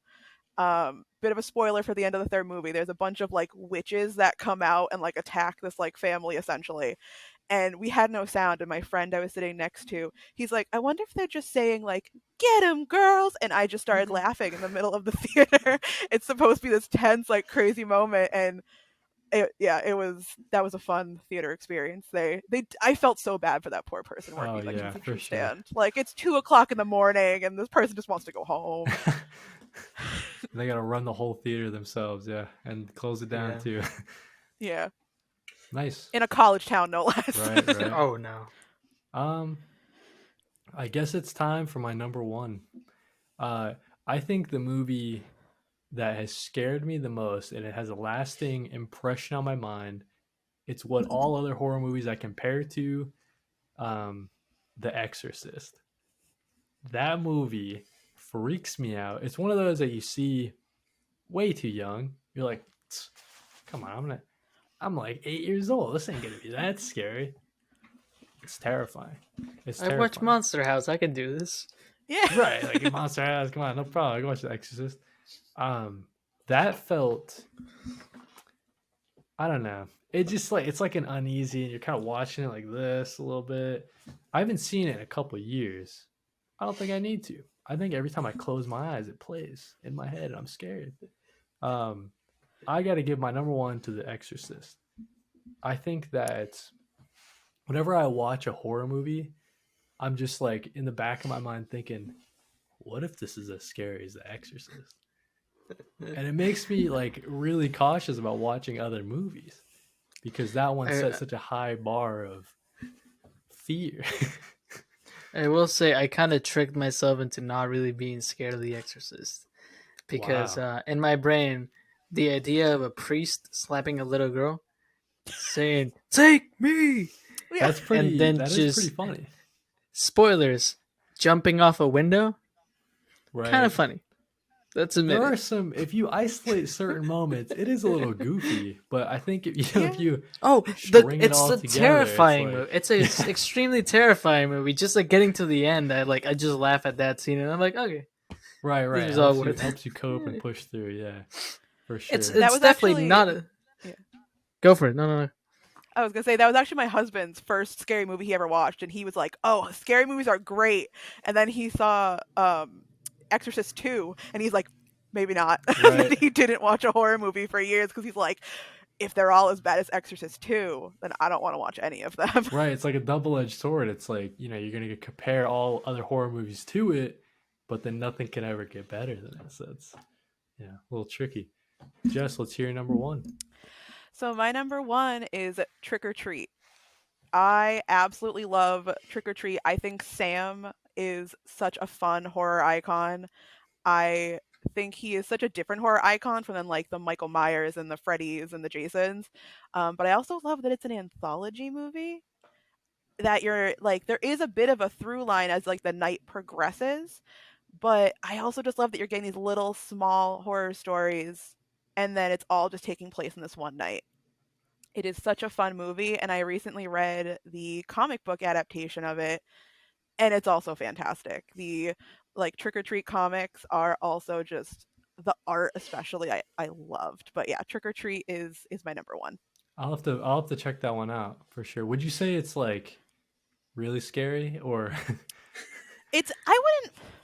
bit of a spoiler for the end of the third movie, there's a bunch of like witches that come out and like attack this like family essentially, and we had no sound. And my friend I was sitting next to, he's like, I wonder if they're just saying like get him girls, and I just started laughing in the middle of the theater. It's supposed to be this tense like crazy moment, and it was, that was a fun theater experience. I felt so bad for that poor person Oh working the yeah, for concession sure. stand. Like it's 2 o'clock in the morning and this person just wants to go home. They gotta run the whole theater themselves, yeah, and close it down Yeah. too. Yeah, Nice. in a college town no less. Right, right. Oh no. Um, I guess it's time for my number one. Uh, I think the movie that has scared me the most and it has a lasting impression on my mind. It's what all other horror movies I compare to. Um, The Exorcist. That movie freaks me out. It's one of those that you see way too young. You're like, come on, I'm like 8 years old. This ain't gonna be that scary. It's terrifying. It's I watch terrifying. Monster House. I can do this. Yeah. Right, like in Monster House. Come on, no problem. I can watch The Exorcist. That felt, I don't know. It just like, it's like an uneasy, and you're kind of watching it like this a little bit. I haven't seen it in a couple years. I don't think I need to. I think every time I close my eyes, it plays in my head, and I'm scared. Um, I got to give my number one to The Exorcist. I think that whenever I watch a horror movie, I'm just like in the back of my mind thinking, what if this is as scary as The Exorcist? And it makes me like really cautious about watching other movies because that one set such a high bar of fear. I will say I kind of tricked myself into not really being scared of The Exorcist because Wow. in my brain, the idea of a priest slapping a little girl, saying "Take me," Yeah. That's pretty. and then That is pretty just funny, spoilers, jumping off a window, right? kind of funny. Let's admit There are it. some. If you isolate certain moments, it is a little goofy. But I think if Yeah. if you Oh, string it it's all a together, terrifying it's like, movie. It's an extremely terrifying movie. Just like getting to the end, I just laugh at that scene, and I'm like, okay, right, right. was all Helps you worth it. helps you cope and push through. Yeah, for sure. it's That was definitely actually, not a. yeah. Go for it. No. I was gonna say that was actually my husband's first scary movie he ever watched, and he was like, "Oh, scary movies are great." And then he saw Exorcist 2, and he's like, "Maybe not." Right. He didn't watch a horror movie for years because he's like, "If they're all as bad as Exorcist 2, then I don't want to watch any of them." Right, it's like a double-edged sword. It's like, you're going to compare all other horror movies to it, but then nothing can ever get better than it. So it's, a little tricky. Jess, let's hear your number one. So my number one is Trick or Treat. I absolutely love Trick or Treat. I think Sam is such a fun horror icon. I think he is such a different horror icon from then like the Michael Myers and the Freddys and the Jasons. But I also love that it's an anthology movie. That you're like, there is a bit of a through line as like the night progresses, but I also just love that you're getting these little small horror stories, and then it's all just taking place in this one night. It is such a fun movie, and I recently read the comic book adaptation of it, and it's also fantastic. The like Trick or Treat comics are also just, the art especially I loved. But yeah, Trick or Treat is my number one. I'll have to check that one out for sure. Would you say it's like really scary or It's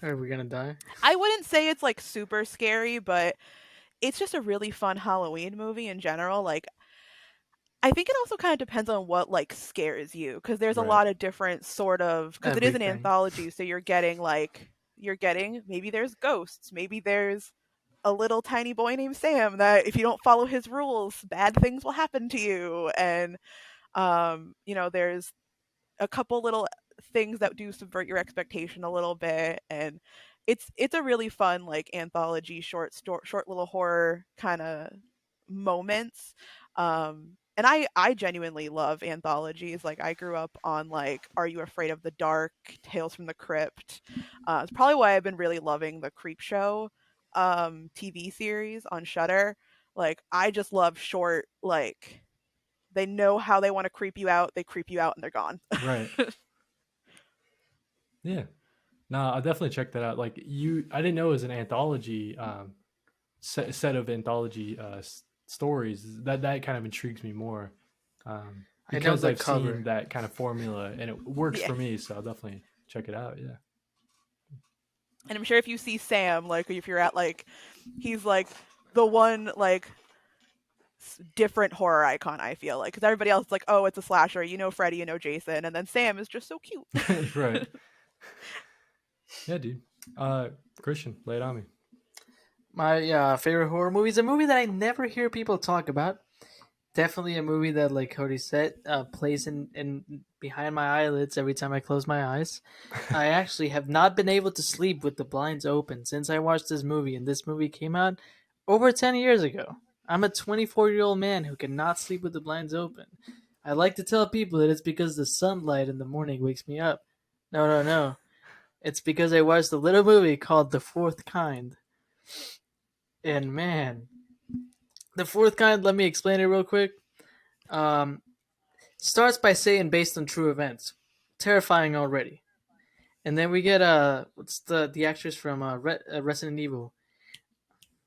Are we gonna die? I wouldn't say it's like super scary, but it's just a really fun Halloween movie in general. Like I think it also kind of depends on what like scares you, because there's a right? lot of different sort of, because it is an Everything. anthology, so you're getting maybe there's ghosts, maybe there's a little tiny boy named Sam that if you don't follow his rules, bad things will happen to you. And there's a couple little things that do subvert your expectation a little bit, and it's a really fun like anthology short little horror kind of moments. And I genuinely love anthologies. Like I grew up on like Are You Afraid of the Dark, Tales from the Crypt. It's probably why I've been really loving the Creep Show TV series on Shudder. Like I just love short, like they know how they want to creep you out, they creep you out and they're gone. Right. Yeah. No, I'll definitely check that out. Like I didn't know it was an anthology set of anthology stories. That kind of intrigues me more I know because the I've cover. seen that kind of formula and it works Yeah. for me. So I'll definitely check it out. Yeah. And I'm sure if you see Sam, like if you're at like he's like the one like different horror icon, I feel like, because everybody else is like, oh, it's a slasher, you know Freddy, you know Jason, and then Sam is just so cute. Right. Yeah, dude. Christian, lay it on me. My favorite horror movie is a movie that I never hear people talk about. Definitely a movie that, like Cody said, plays in behind my eyelids every time I close my eyes. I actually have not been able to sleep with the blinds open since I watched this movie, and this movie came out over 10 years ago. I'm a 24-year-old man who cannot sleep with the blinds open. I like to tell people that it's because the sunlight in the morning wakes me up. No, no, no. It's because I watched a little movie called The Fourth Kind. And man, The Fourth Kind, let me explain it real quick. Um, Starts by saying based on true events. Terrifying already. And then we get what's the actress from Resident Evil?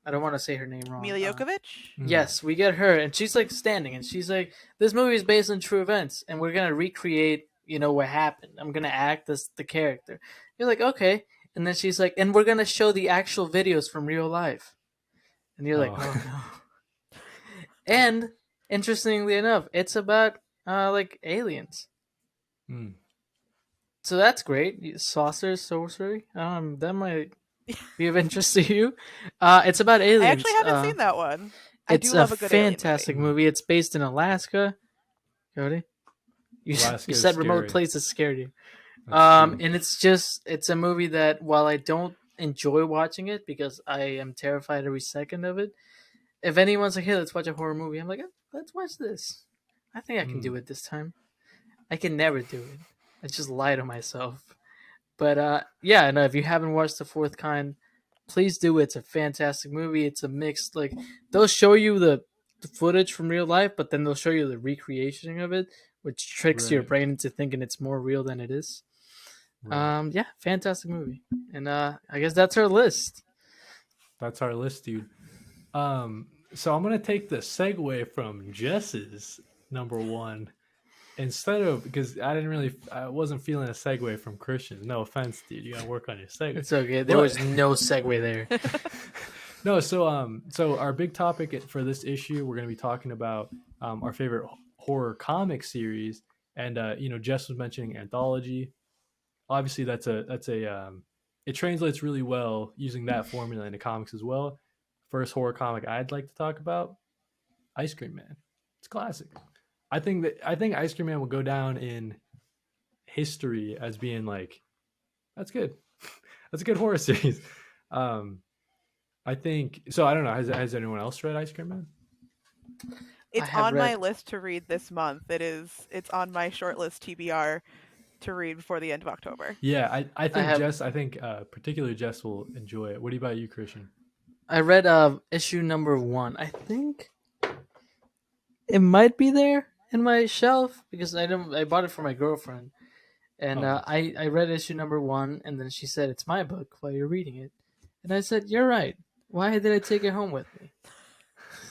I don't want to say her name wrong. Mila Jokovic. Yes, we get her, and she's like standing, and she's like, "This movie is based on true events, and we're gonna recreate, what happened. I'm gonna act as the character." You're like, okay, and then she's like, "And we're gonna show the actual videos from real life," and you're like, "Oh no." And interestingly enough, it's about like aliens. Mm. So that's great. Saucers, sorcery. That might be of interest to you. It's about aliens. I actually haven't seen that one. I It's do love a good fantastic alien movie. It's based in Alaska. Cody, you Alaska you is said remote scary. places scared you. That's true. And it's a movie that while I don't enjoy watching it because I am terrified every second of it, if anyone's like, "Hey, let's watch a horror movie," I'm like, "Let's watch this." I think I can do it this time. I can never do it. I just lie to myself. But yeah, no, if you haven't watched The Fourth Kind, please do. It's a fantastic movie. It's a mix. Like they'll show you the footage from real life, but then they'll show you the recreation of it, which tricks your Right. brain into thinking it's more real than it is. Right. Yeah, fantastic movie. And I guess that's our list. That's our list, dude. So I'm gonna take the segue from Jess's number one instead of because I wasn't feeling a segue from Christian. No offense, dude. You gotta work on your segue. It's okay. There was no segue there. No, so our big topic for this issue, we're gonna be talking about our favorite horror comic series, and Jess was mentioning anthology. Obviously, that's a it translates really well using that formula into comics as well. First horror comic I'd like to talk about, Ice Cream Man. It's classic. I think Ice Cream Man will go down in history as being like that's good. That's a good horror series. I think so. I don't know. Has anyone else read Ice Cream Man? It's have on my read- list to read this month. It's on my shortlist TBR to read before the end of October. Yeah, I think have- Jess. I think particularly Jess will enjoy it. What about you, Christian? I read issue number 1. I think it might be there in my shelf because I bought it for my girlfriend. And Oh. I read issue number 1, and then she said, "It's my book while you're reading it." And I said, "You're right. Why did I take it home with me?"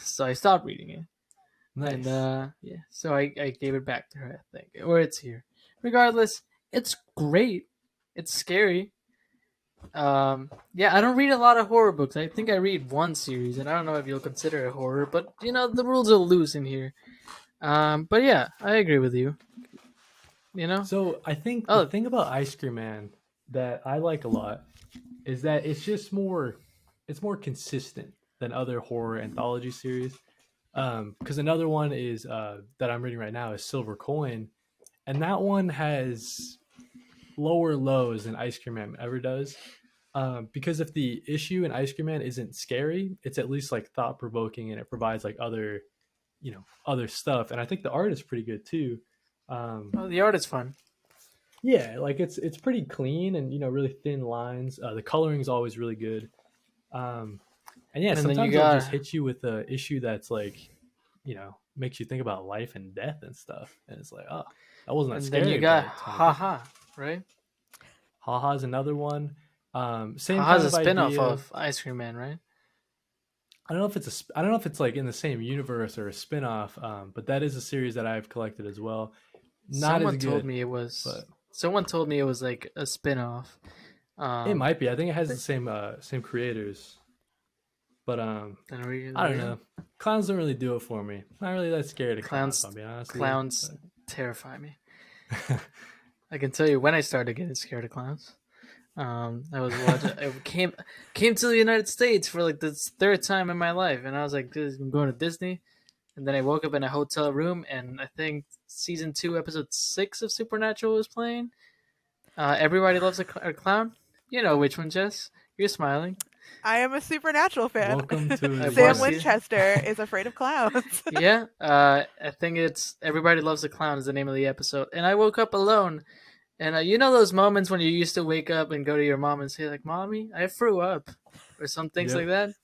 So I stopped reading it. Nice. And yeah, so I gave it back to her, I think. Or it's here. Regardless, it's great. It's scary. Yeah, I don't read a lot of horror books. I think I read one series, and I don't know if you'll consider it horror, but the rules are loose in here. But yeah, I agree with you. So I think the thing about Ice Cream Man that I like a lot is that it's just more it's more consistent than other horror anthology series. Because another one is that I'm reading right now is Silver Coin, and that one has lower lows than Ice Cream Man ever does. Because if the issue in Ice Cream Man isn't scary, it's at least like thought provoking, and it provides like other, other stuff. And I think the art is pretty good too. Um, Oh, the art is fun. yeah, like it's pretty clean and really thin lines. The coloring is always really good. Um, and yeah, And then you sometimes they'll just got, hit you with a issue that's like, makes you think about life and death and stuff. And it's like, oh, that wasn't that and then you scary, got but it's kind of cool. haha, right? Haha's another one. Same Haha's kind a of spin-off idea. of Ice Cream Man, right? I don't know if it's like in the same universe or a spin-off, but that is a series that I've collected as well. Not as Someone told good, me it was. but Someone told me it was like a spin-off. it Um, might be. I think it has the but same creators, but then we I don't there. know. Clowns don't really do it for me. Not really that scared of clowns, if Clowns, I'm being honest with you. clowns terrify me. I can tell you when I started getting scared of clowns. I was watching. I came to the United States for like the third time in my life, and I was like, I'm going to Disney." And then I woke up in a hotel room, and I think season 2, episode 6 of Supernatural was playing. Everybody loves a clown. You know which one, Jess? You're smiling. I am a Supernatural fan. Welcome to I've Sam watched yeah. it. Winchester is afraid of clowns. Yeah, I think it's Everybody Loves a Clown is the name of the episode. And I woke up alone. And you know those moments when you used to wake up and go to your mom and say, like, "Mommy, I threw up," or some things like Yep. that?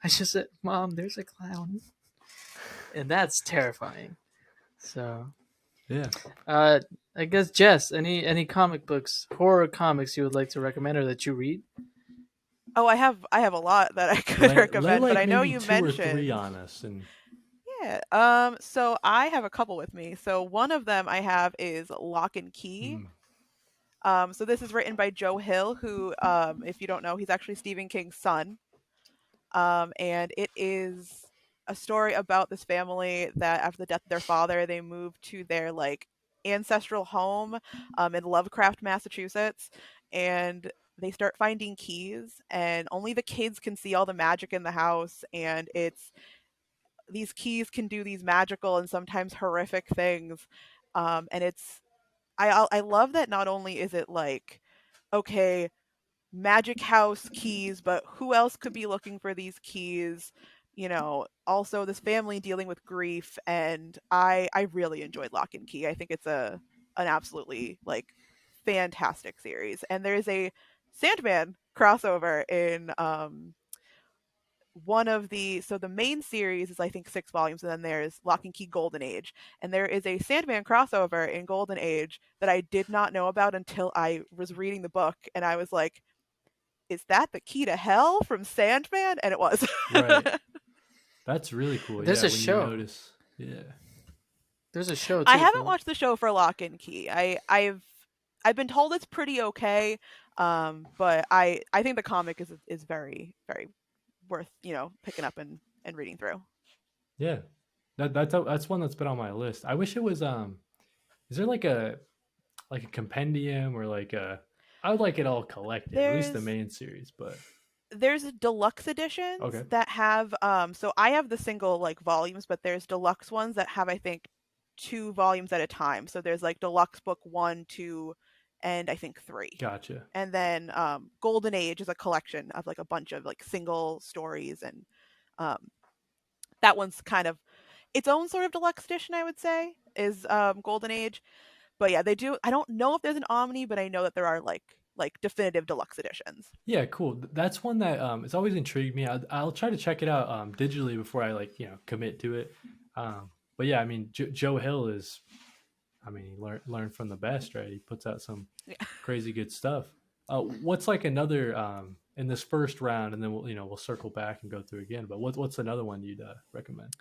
I just said, "Mom, there's a clown." And that's terrifying. So, Yeah. uh, I guess, Jess, any comic books, horror comics you would like to recommend or that you read? Oh, I have a lot that I could Lay recommend, but like I know maybe you two or three mentioned. on us, and Yeah. So I have a couple with me. So one of them I have is Lock and Key. mm, So this is written by Joe Hill, who, if you don't know, he's actually Stephen King's son. And it is a story about this family that after the death of their father, they moved to their like ancestral home in Lovecraft, Massachusetts, and they start finding keys, and only the kids can see all the magic in the house, and it's these keys can do these magical and sometimes horrific things, and I love that not only is it like okay magic house keys, but who else could be looking for these keys? Also this family dealing with grief, and I really enjoyed Lock and Key. I think it's a an absolutely like fantastic series. And there's a Sandman crossover in one of the so the main series is I think 6 volumes, and then there's Lock and Key Golden Age, and there is a Sandman crossover in Golden Age that I did not know about until I was reading the book, and I was like, is that the key to hell from Sandman? And it was. right. That's really cool. There's Yeah, a when you show. notice. Yeah. There's a show I too haven't for. watched the show for Lock and Key. I've been told it's pretty okay, but I think the comic is very very worth picking up and reading through. Yeah. That's one that's been on my list. I wish it was is there like a compendium or like a I would like it all collected, at least the There's main series, but there's deluxe editions okay. that have so I have the single like volumes, but there's deluxe ones that have I think 2 volumes at a time. So there's like deluxe book 1, 2, and I think 3. Gotcha. And then Golden Age is a collection of like a bunch of like single stories, and um, that one's kind of its own sort of deluxe edition, I would say, is Golden Age. But yeah, they do. I don't know if there's an Omni, but I know that there are like definitive deluxe editions. Yeah, cool. That's one that it's always intrigued me. I'll try to check it out digitally before I like commit to it. But yeah, I mean Joe Hill is, I mean, he learned from the best, right? He puts out some Yeah. crazy good stuff. What's like another in this first round, and then we'll circle back and go through again. But what's another one you'd recommend?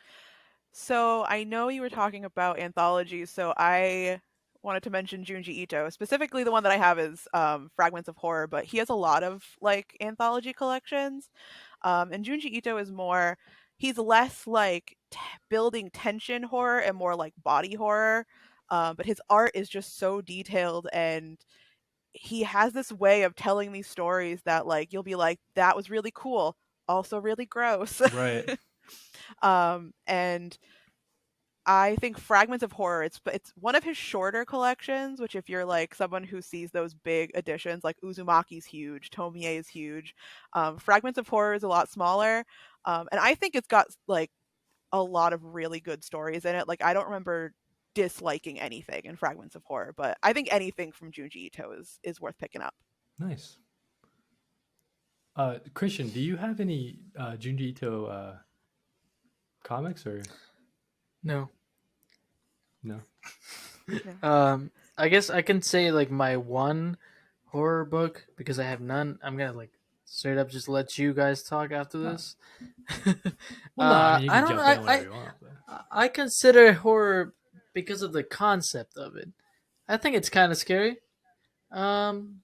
So I know you were talking about anthologies, so I wanted to mention Junji Ito. Specifically, the one that I have is Fragments of Horror, but he has a lot of like anthology collections. And Junji Ito is more, he's less like building tension horror and more like body horror. But his art is just so detailed, and he has this way of telling these stories that like you'll be like, that was really cool. also really gross. Right. And I think Fragments of Horror, it's one of his shorter collections, which if you're like someone who sees those big editions, like Uzumaki's huge, Tomie is huge. Fragments of Horror is a lot smaller. And I think it's got like a lot of really good stories in it. Like I don't remember disliking anything in Fragments of Horror, but I think anything from Junji Ito is worth picking up. Nice. Christian, do you have any Junji Ito comics or No. no? I guess I can say like my one horror book because I have none. I'm gonna like straight up just let you guys talk after this. Well, no, I mean you I can don't know. jump in whenever you want. But... I consider horror because of the concept of it. I think it's kind of scary. Um,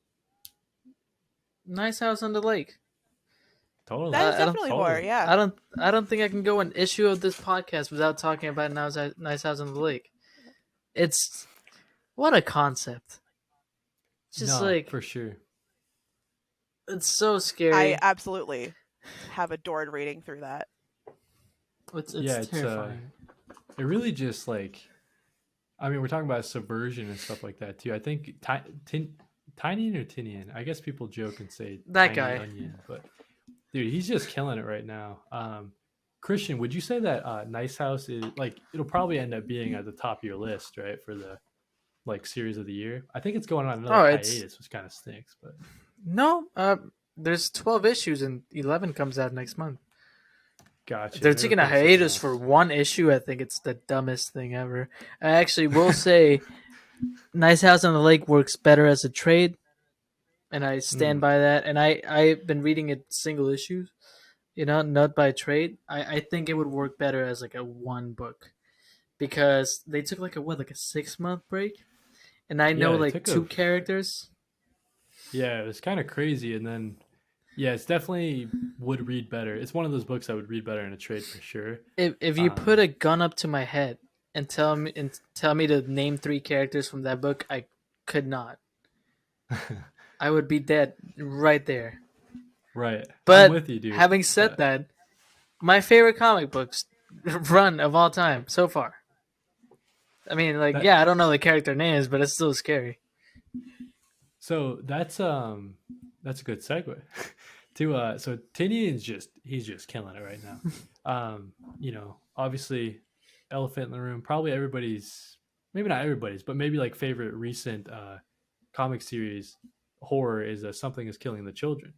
Nice House on the Lake. Totally. That is I don't. definitely horror, yeah. I don't think I can go an issue of this podcast without talking about Nice House on the Lake. It's what a concept. Just no, like for sure. it's so scary. I absolutely have adored reading through that. It's Yeah, terrifying. It really just like, I mean, we're talking about subversion and stuff like that too. I think Tinian or Tinian. I guess people joke and say That Tiny guy. Onion, but dude, he's just killing it right now. Christian, would you say that Nice House is like it'll probably end up being at the top of your list, right, for the like series of the year? I think it's going on another hiatus, which kind of stinks, but No, there's 12 issues and 11 comes out next month. gotcha. They're Maybe taking I'll a put something hiatus else. for one issue. I think it's the dumbest thing ever. I actually will say Nice House on the Lake works better as a trade, and I stand by that. And I've been reading it single issues, not by trade. I think it would work better as like a one book because they took like a 6-month break, and I know Yeah, it like took two characters. Yeah, it was kind of crazy, and then yeah, it's definitely would read better. It's one of those books I would read better in a trade for sure. If you put a gun up to my head and tell me to name 3 characters from that book, I could not. I would be dead right there. Right, But I'm with you, dude. having said that, my favorite comic books run of all time so far. I mean, like, That- yeah, I don't know the character names, but it's still scary. So that's a good segue to so Tinian's he's just killing it right now. Obviously elephant in the room, probably everybody's, maybe not everybody's, but maybe like favorite recent comic series horror is Something is Killing the Children.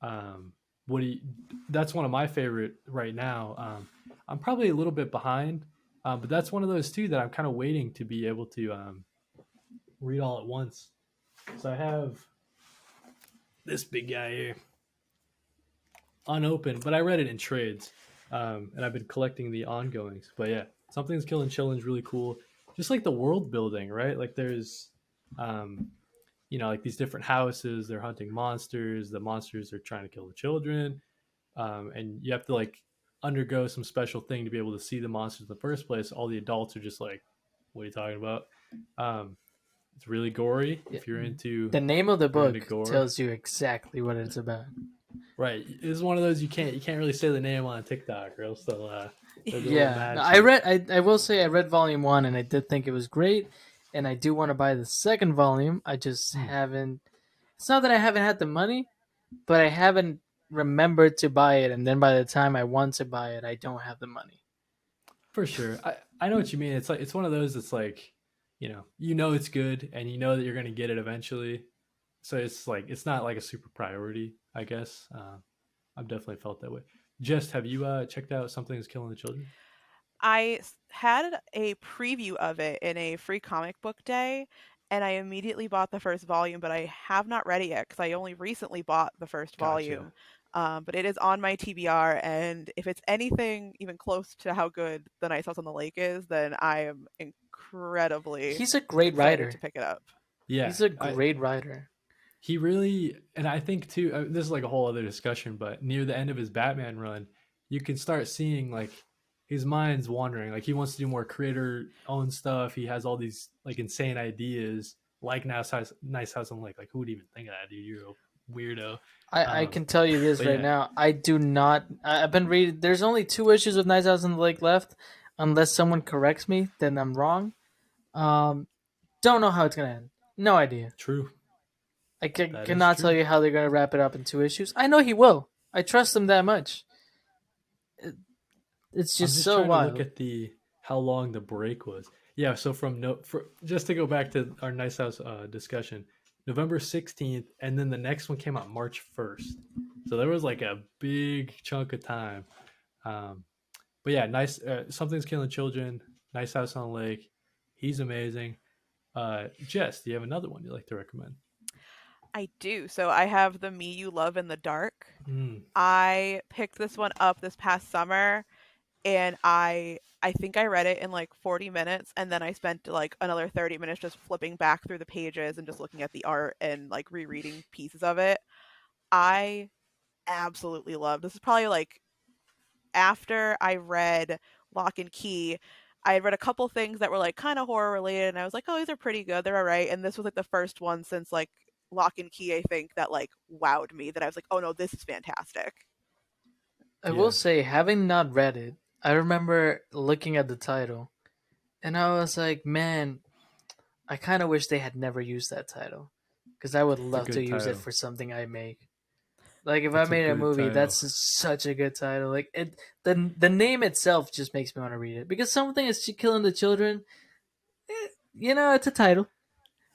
That's one of my favorite right now. I'm probably a little bit behind, but that's one of those two that I'm kind of waiting to be able to read all at once. So I have this big guy here, unopened, but I read it in trades, and I've been collecting the ongoings. But yeah, Something's Killing Children is really cool. Just like the world building, right? Like there's, like these different houses. They're hunting monsters. The monsters are trying to kill the children, and you have to like undergo some special thing to be able to see the monsters in the first place. All the adults are just like, "What are you talking about?" It's really gory. If you're into the name of the book gore, tells you exactly what it's about. Right, it's one of those you can't really say the name on TikTok or else they'll Yeah, no, I will say I read volume 1 and I did think it was great, and I do want to buy the second volume. I just haven't. It's not that I haven't had the money, but I haven't remembered to buy it, and then by the time I want to buy it, I don't have the money. For sure, I know what you mean. It's like it's one of those that's like, it's good and you know that you're gonna get it eventually. So it's like it's not like a super priority, I guess. I've definitely felt that way. Jess, have you checked out Something's Killing the Children? I had a preview of it in a free comic book day, and I immediately bought the first volume, but I have not read it yet because I only recently bought the first volume. But it is on my TBR, and if it's anything even close to how good The Nice House on the Lake is, then I am incredibly He's a great excited writer to pick it up. Yeah, he's a great writer. He really, and I think too, this is like a whole other discussion, but near the end of his Batman run, you can start seeing like his mind's wandering. Like he wants to do more creator-owned stuff. He has all these like insane ideas, like Nice House on the Lake. Like who would even think of that, dude? You're a weirdo. I can tell you this But right yeah, now. I do not. I've been reading. There's only 2 issues of Night House on the Lake left, unless someone corrects me. Then I'm wrong. Um, don't know how it's gonna end. No idea. true. I That is cannot tell true. you how they're gonna wrap it up in 2 issues. I know he will. I trust him that much. It's I'm just just so trying to look wild. at the how long the break was. Yeah, so just to go back to our Nice House discussion, November 16th, and then the next one came out March 1st. So there was like a big chunk of time. Um, but yeah, nice. Something's Killing Children. Nice House on the Lake. He's amazing. Jess, do you have another one you'd like to recommend? I do. So I have the Me You Love in the Dark. Mm, I picked this one up this past summer and I think I read it in like 40 minutes and then I spent like another 30 minutes just flipping back through the pages and just looking at the art and like rereading pieces of it. I absolutely love. This is probably like after I read Lock and Key, I had read a couple things that were like kind of horror related and I was like, "Oh, these are pretty good. They're all right." And this was like the first one since like Lock and Key, I think, that like wowed me that I was like, "Oh no, this is fantastic." I will yeah, say, having not read it, I remember looking at the title, and I was like, man, I kind of wish they had never used that title, because I would it's a love to good use it title. for something I make. Like if I That's a made a good movie, title. that's such a good title. Like the name itself just makes me want to read it because something is killing the children. It's a title.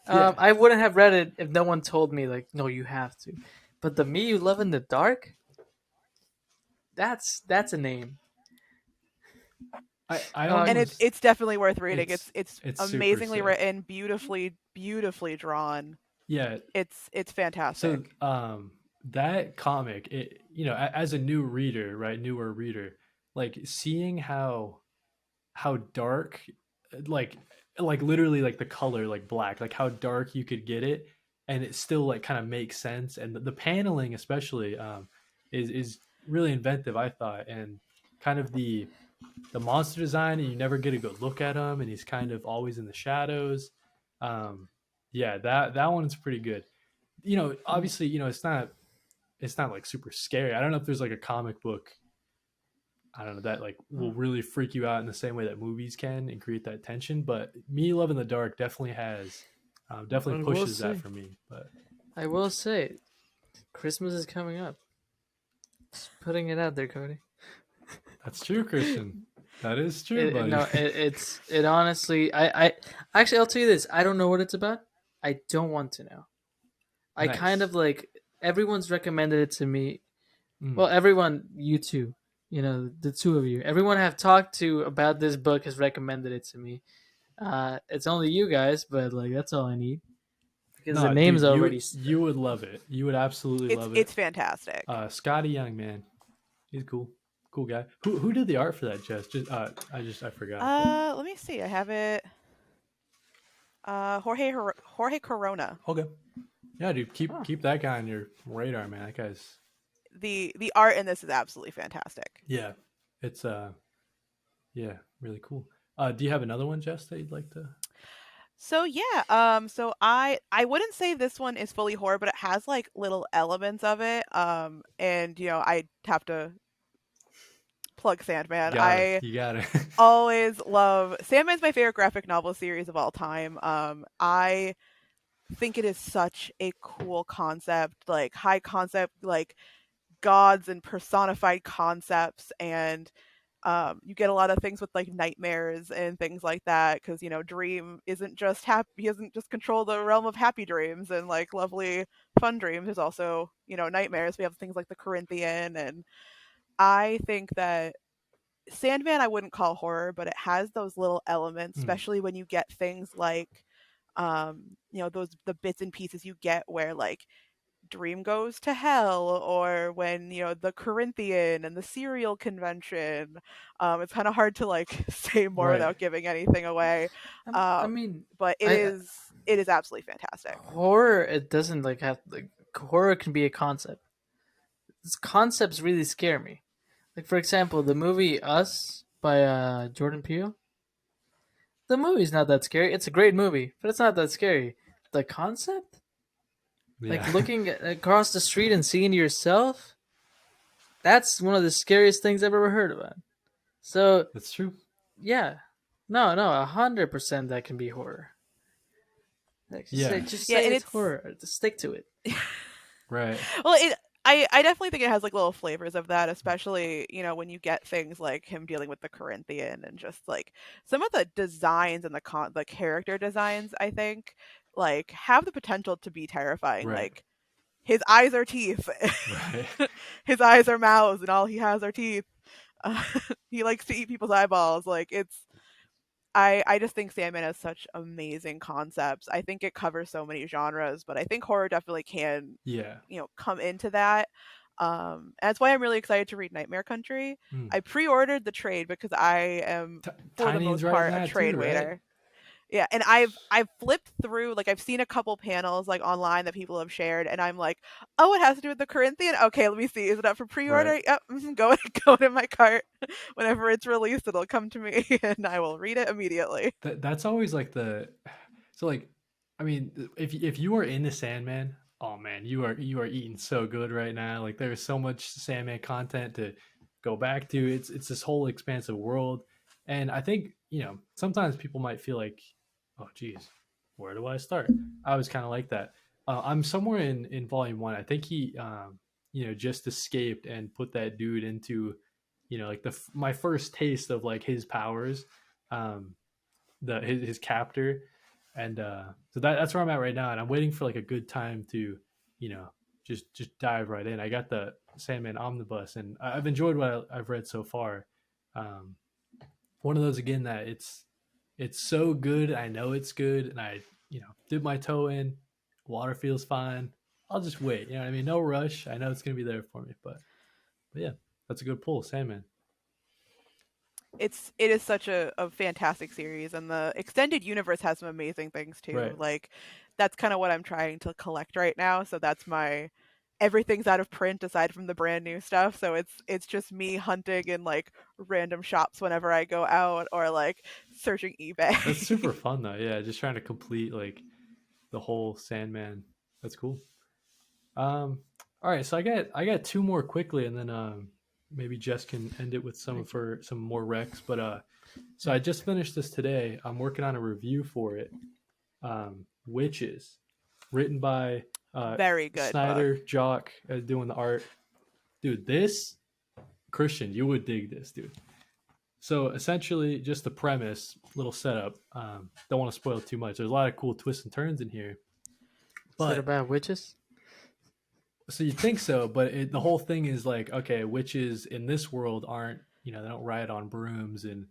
Yeah, I wouldn't have read it if no one told me like, no, you have to. But the Me You Love in the Dark, that's a name. I And it's almost it's definitely worth reading. it's It's it's super amazingly sick. written, beautifully drawn. Yeah. It's So fantastic. that comic, as a new reader, right, newer reader, like seeing how dark, like like literally like the color like black, like how dark you could get it, and it still like kind of makes sense, and the paneling especially is really inventive, I thought, and kind of the monster design, and you never get a good look at him, and he's kind of always in the shadows. Um, yeah, that one's pretty good. Obviously, it's not like super scary. I don't know if there's like a comic book, I don't know, that like will really freak you out in the same way that movies can and create that tension. But Me Love in the Dark definitely has, definitely I will pushes that say, for me. But I will say, Christmas is coming up. Just putting it out there, Cody. that's true, Christian. That is true, buddy. No, it honestly. I actually, I'll tell you this. I don't know what it's about. I don't want to know. I kind Nice. of like everyone's recommended it to me. Mm. Well, everyone, you two, the two of you, everyone I have talked to about this book has recommended it to me. It's only you guys, but like that's all I need because the No, name's dude, already. you would love it. You would absolutely It's love it. it's fantastic. Scotty Young, man, he's cool, cool guy. Who did the art for that, Jess? I forgot. But Let me see. I have it. Jorge Corona. okay, yeah, dude, keep Oh, keep that guy on your radar, man. That guy's The art in this is absolutely fantastic. yeah, it's yeah, really cool. Do you have another one, Jess, that you'd like to? So yeah, so I wouldn't say this one is fully horror, but it has like little elements of it. And I have to plug Sandman. Got it. I You got it. always love Sandman's my favorite graphic novel series of all time. I think it is such a cool concept, like high concept, like gods and personified concepts, and you get a lot of things with like nightmares and things like that because Dream isn't just happy. He doesn't just control the realm of happy dreams and like lovely fun dreams. There's also nightmares. We have things like the Corinthian, and I think that Sandman I wouldn't call horror, but it has those little elements, Mm, especially when you get things like those the bits and pieces you get where like Dream goes to hell, or when the Corinthian and the cereal convention. It's kind of hard to like say more right. without giving anything away. I mean, But it I is it is absolutely fantastic. horror. It doesn't like have like horror can be a concept. These concepts really scare me. Like for example, the movie Us by Jordan Peele. The movie's not that scary. It's a great movie, but it's not that scary. The concept? Like Yeah. looking across the street and seeing yourself, that's one of the scariest things I've ever heard about. So That's true. yeah, no, 100% that can be horror. Like, Yeah. just Yeah, say and it's it's horror. Just stick to it. Right. well, I definitely think it has like little flavors of that, especially, when you get things like him dealing with the Corinthian and just like some of the designs and the character designs, I think, like have the potential to be terrifying. Right. Like his eyes are teeth. Right. His eyes are mouths and all he has are teeth. Uh, he likes to eat people's eyeballs. Like I just think Sandman has such amazing concepts. I think it covers so many genres, but I think horror definitely can, Yeah. come into that. And that's why I'm really excited to read Nightmare Country. Mm. I pre-ordered the trade because I am, for the Tiny's most writing part, a that trade too, right? waiter. Yeah, and I've flipped through, like I've seen a couple panels like online that people have shared, and I'm like, oh, it has to do with the Corinthian. Okay, let me see. Is it up for Right. pre-order? Yep, go go in my cart. Whenever it's released, it'll come to me, and I will read it immediately. That's always like the so like I mean if you are into Sandman, oh man, you are eating so good right now. Like there's so much Sandman content to go back to. It's this whole expansive world. And I think, sometimes people might feel like, oh geez, where do I start? I was kind of like that. I'm somewhere in volume 1. I think he just escaped and put that dude into, like my first taste of like his powers. Um his captor, and so that's where I'm at right now, and I'm waiting for like a good time to you know just dive right in. I got the Sandman omnibus, and I've enjoyed what I've read so far. um One of those again that it's so good, I know it's good, and I dip my toe in. Water feels fine. I'll just wait, you know what I mean? No rush. I know it's gonna be there for me, but yeah, that's a good pull, Sandman. It is such a fantastic series, and the extended universe has some amazing things too. Right. Like that's kind of what I'm trying to collect right now. So that's my everything's out of print aside from the brand new stuff. So it's just me hunting in like random shops whenever I go out or like searching That's super eBay. fun though. Yeah, just trying to complete like the whole Sandman. That's cool. All right, so I got two more quickly, and then maybe Jess can end it with some more recs. But so I just finished this today. I'm working on a review for it. Witches, written by Very good book. Snyder Jock, doing the art. Dude, this Christian, you would dig this, dude. So essentially, just the premise, little setup. Don't want to spoil too much. There's a lot of cool twists and turns in here, Is it but about witches? so you think so, but the whole thing is like, okay, witches in this world aren't, they don't ride on brooms and,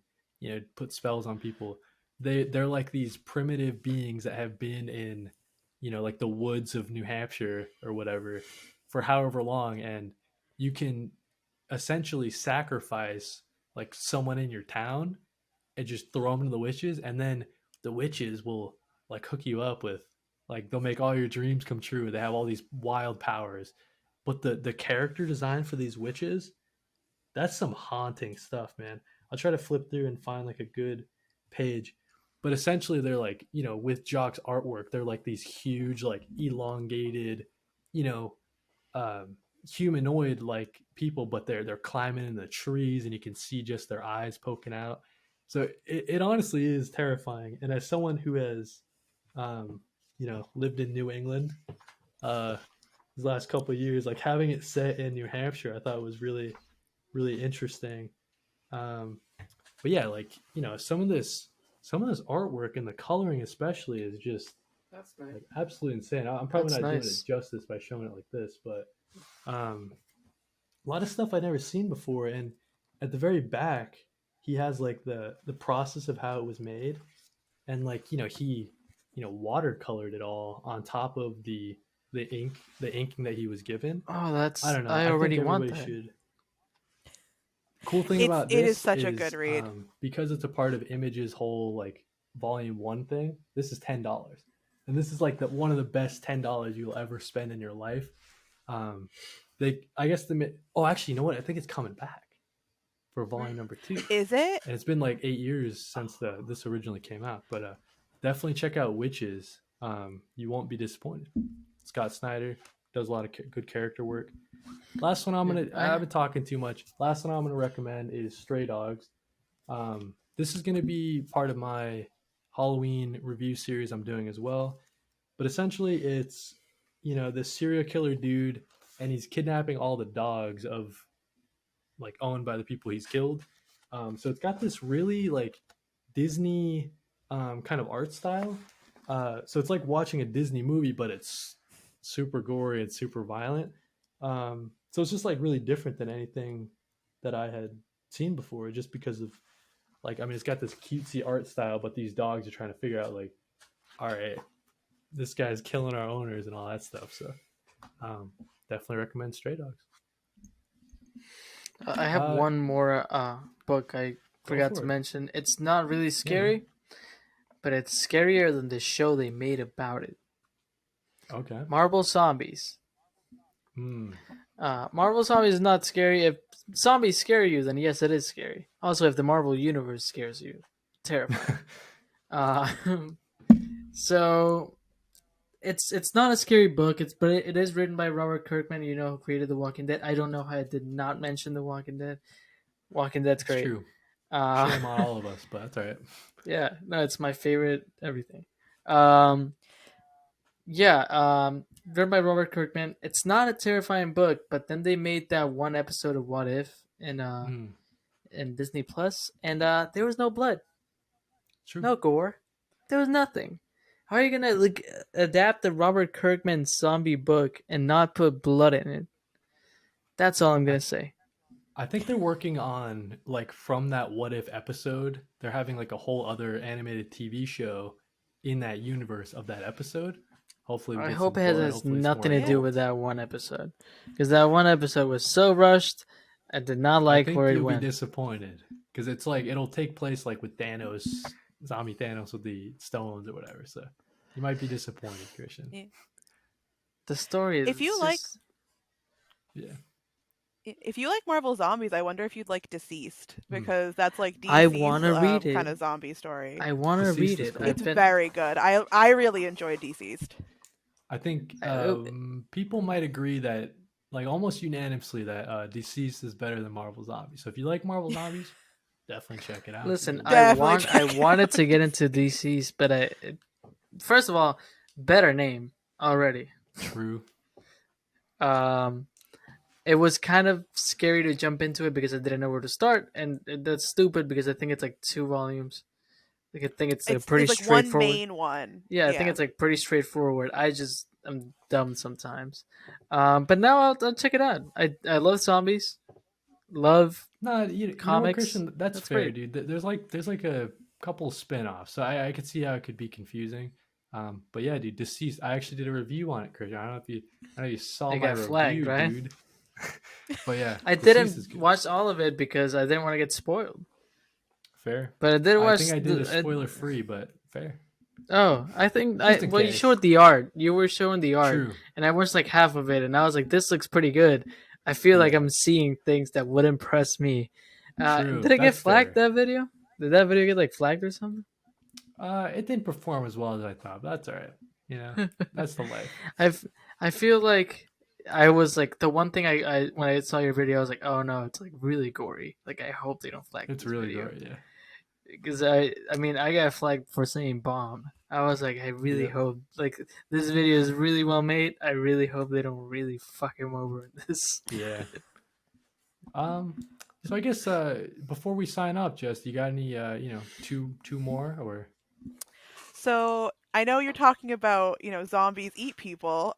put spells on people. They're like these primitive beings that have been in, like the woods of New Hampshire or whatever for however long, and you can essentially sacrifice like someone in your town and just throw them to the witches, and then the witches will like hook you up with, like, they'll make all your dreams come true. They have all these wild powers, but the character design for these witches, that's some haunting stuff, man. I'll try to flip through and find like a good page, but essentially they're like, with Jock's artwork, they're like these huge, like elongated, you know humanoid like people, but they're climbing in the trees and you can see just their eyes poking out. So it honestly is terrifying. And as someone who has lived in New England uh these last couple of years, like having it set in New Hampshire, I thought was really, really interesting. um but yeah, like, some of this artwork and the coloring especially is just That's nice. like absolutely insane. I'm probably That's not doing nice. it justice by showing it like this, but a lot of stuff I'd never seen before. And at the very back, he has like the process of how it was made, and like, he watercolored it all on top of the inking that he was given. Oh, I that's don't know. I I think already want everybody that. should. Cool thing about It is this such a good is, read. because it's a part of Image's whole like volume 1 thing. This is $10, and this is like one of the best $10 you'll ever spend in your life. um I guess oh, actually, you know what, I think it's coming back for volume number 2, Is it? and it's been like 8 years since this originally came out. But definitely check out Witches. You won't be disappointed. Scott Snyder does a lot of good character work. Last one Yeah, I've been talking too much. Last one I'm gonna recommend is Stray Dogs. This is gonna be part of my Halloween review series I'm doing as well. But essentially, it's this serial killer dude, and he's kidnapping all the dogs of like owned by the people he's killed. So it's got this really like Disney kind of art style. So it's like watching a Disney movie, but it's super gory and super violent. So it's just like really different than anything that I had seen before, just because of like, I mean, it's got this cutesy art style, but these dogs are trying to figure out like, all right, this guy's killing our owners and all that stuff. So definitely recommend Stray Dogs. I have Uh, one more book I Go forgot for to it. mention. It's not really Yeah, man. scary, but it's scarier than the show they made about it. Okay. Marvel Zombies. Hmm. Marvel Zombies is not scary. If zombies scare you, then yes, it is scary. Also, if the Marvel Universe scares you, terrifying. Uh, so it's not a scary book. But it is written by Robert Kirkman. You know, who created The Walking Dead. I don't know how I did not mention The Walking Dead. Walking Dead's It's great. true. Uh, Shame on all of us, but that's all right. yeah, no, it's my favorite. Everything. Um, yeah, written by Robert Kirkman. It's not a terrifying book, but then they made that one episode of What If Mm, in Disney Plus, and there was no blood, true. no gore, there was nothing. How are you gonna like adapt the Robert Kirkman zombie book and not put blood in it? That's all I'm I gonna say. I think they're working on like from that What If episode, they're having like a whole other animated TV show in that universe of that episode. Hopefully we I get hope some it has, blood. has Hopefully it's more nothing to do Yeah. with adult. that one episode, because that one episode was so rushed. I did not I like think where it you'll be went. disappointed because it's like it'll take place like with Thanos, zombie Thanos with the stones or whatever. So you might be disappointed, Christian. Yeah. The story is If you it's like just Yeah. if you like Marvel Zombies, I wonder if you'd like Deceased Mm. because that's like I DC's want to read it. kind of zombie story. I want to read Deceased is it. cool. I've It's been very good. I really enjoy Deceased. I think I, people might agree that, like, almost unanimously that Deceased is better than Marvel Zombies. So if you like Marvel Zombies, definitely check it out. listen. Definitely I check it wanted out. to get into DC's, but first of all, better name already. True. Um, it was kind of scary to jump into it because I didn't know where to start, and that's stupid because I think it's like 2 volumes. Like I think it's pretty It's like one straightforward. main one. Yeah, I think Yeah. it's like pretty straightforward. I'm dumb sometimes. But now I'll check it out. I love zombies. Love No, you know what, comics. Christian? That's That's fair, great. dude. There's like a couple spin-offs, so I could see how it could be confusing. But yeah, dude, Deceased. I actually did a review on it, Christian. I know you saw It my got flagged, review, right? dude. But yeah, I Deceased is didn't good. watch all of it because I didn't want to get spoiled. Fair. But I did I watch think I did a the. spoiler free, but fair. Oh, I think Just in well, you case. showed the art. You were showing the art, True. and I watched like half of it, and I was like, "This looks pretty good." I feel like Yeah. I'm seeing things that would impress me. True. Did it get That's flagged fair. that video? Did that video get like flagged or something? It didn't perform as well as I thought, but that's all right. You know, that's the life. I've I feel like I was like the one thing I when I saw your video I was like, oh no, it's like really gory. Like I hope they don't flag It's this really video gory. Yeah. because I mean I got flagged for saying bomb. I was like, I really Yeah. hope like this video is really well made. I really hope they don't really fuck him over in this. Yeah. Um. So I guess before we sign up, Jess, you got any two more or So I know you're talking about, zombies eat people.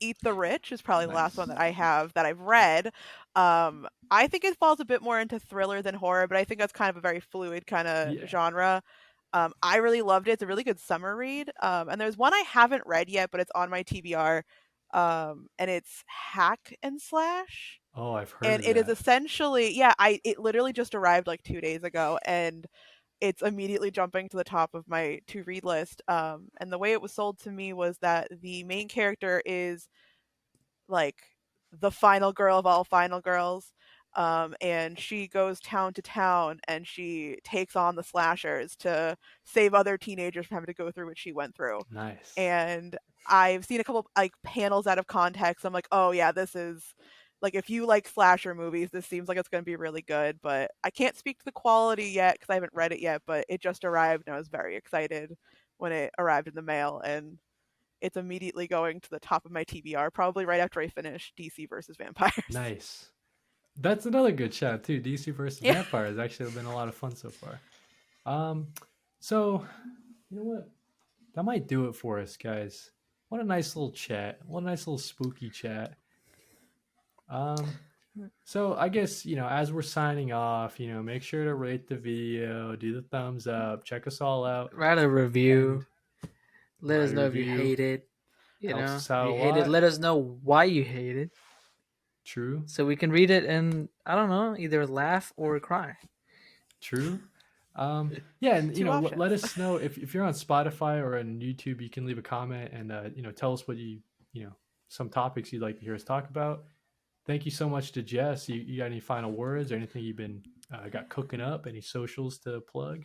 Eat the Rich is probably the last one nice? that I have that I've read. I think it falls a bit more into thriller than horror, but I think that's kind of a very fluid kind of Yeah. genre. I really loved it. It's a really good summer read. And there's one I haven't read yet, but it's on my TBR. And it's Hack and Slash. Oh, I've heard And of it is that. essentially, yeah, it literally just arrived like 2 days ago, and it's immediately jumping to the top of my to read list. And the way it was sold to me was that the main character is like the final girl of all final girls. and she goes town to town and she takes on the slashers to save other teenagers from having to go through what she went through. Nice. And I've seen a couple like panels out of context. I'm like, oh yeah, this is like if you like slasher movies, this seems like it's going to be really good. But I can't speak to the quality yet because I haven't read it yet. But it just arrived, and I was very excited when it arrived in the mail, and it's immediately going to the top of my TBR, probably right after I finish DC versus Vampires. Nice. That's another good shout too. DC versus Yeah. Vampires actually been a lot of fun so far. So you know what? That might do it for us, guys. What a nice little chat. What a nice little spooky chat. So I guess, as we're signing off, make sure to rate the video, do the thumbs up, check us all out. Write a review. Let write us a know if you review. hate it. Helps If us out you a hate it, lot. let us know why you hate it, True. so we can read it and I don't know, either laugh or cry. True. Yeah, and Two let options. us know if you're on Spotify or on YouTube, you can leave a comment and tell us what some topics you'd like to hear us talk about. Thank you so much to Jess. You got any final words or anything you've been got cooking up? Any socials to plug?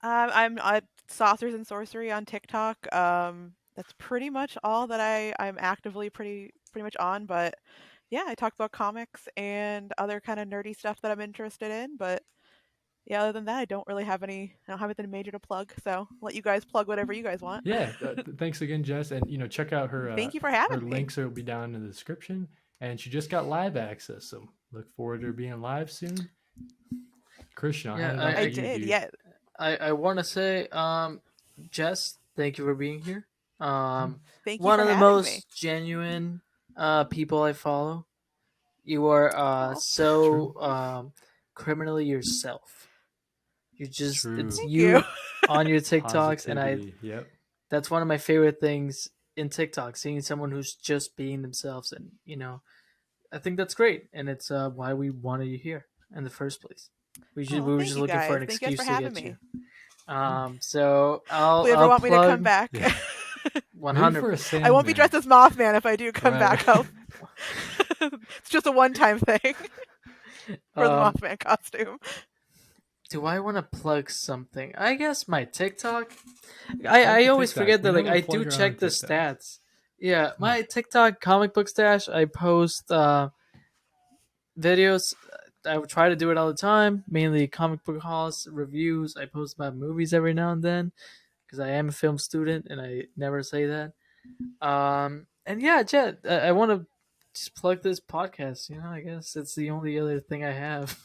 I'm Saucers and Sorcery on TikTok. That's pretty much all that I'm actively pretty much on. But yeah, I talk about comics and other kind of nerdy stuff that I'm interested in. But yeah, other than that, I don't really have any. I don't have anything major to plug. So I'll let you guys plug whatever you guys want. Yeah, thanks again, Jess, and check out Thank you for her having me. links will be down in the description. And she just got live access, so look forward to her being live soon. Christian, I'll hand it off to I you, did. dude. Yeah. I want to say, Jess, thank you for being here. Thank you One for of the having me. most genuine people I follow. You are Aw, so criminally yourself. You It's just true. it's thank you. you on your TikToks, and Positivity. Yep. that's one of my favorite things in TikTok. Seeing someone who's just being themselves, and I think that's great, and it's why we wanted you here in the first place. We Oh, were thank just you looking for guys. an Thank you guys for excuse to having get you. me. So Will you ever I'll want me to come plug back? Yeah. 100. Maybe for a Sandman. I won't be dressed as Mothman if I do come Right. back. It's just a one-time thing for the Um, Mothman costume. do I want to plug something? I guess my TikTok. Plug I the always TikTok. forget We that never I plug do our check own the TikToks. stats. Yeah, my TikTok comic book stash. I post videos. I would try to do it all the time, mainly comic book hauls, reviews. I post about movies every now and then because I am a film student and I never say that. And yeah, Jet, I want to just plug this podcast. I guess it's the only other thing I have.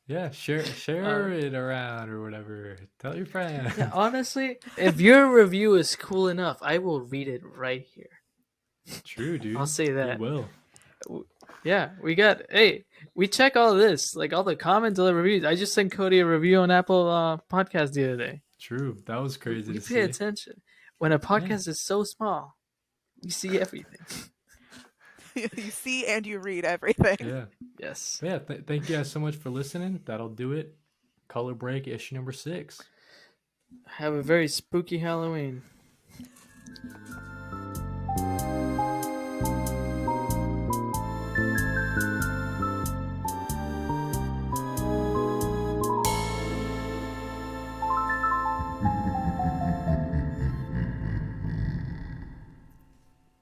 Yeah, share Uh, it around or whatever. Tell your friends. yeah, honestly, if your review is cool enough, I will read it right here. True, dude. I'll say You that. will. Yeah, we check all this, like all the comments, all the reviews. I just sent Cody a review on Apple Podcast the other day. True. That was crazy We to pay see. attention. When a podcast is so small, you see everything. You see and you read everything. Yeah. Yes. But yeah. Thank you guys so much for listening. That'll do it. Color Break issue number 6. Have a very spooky Halloween.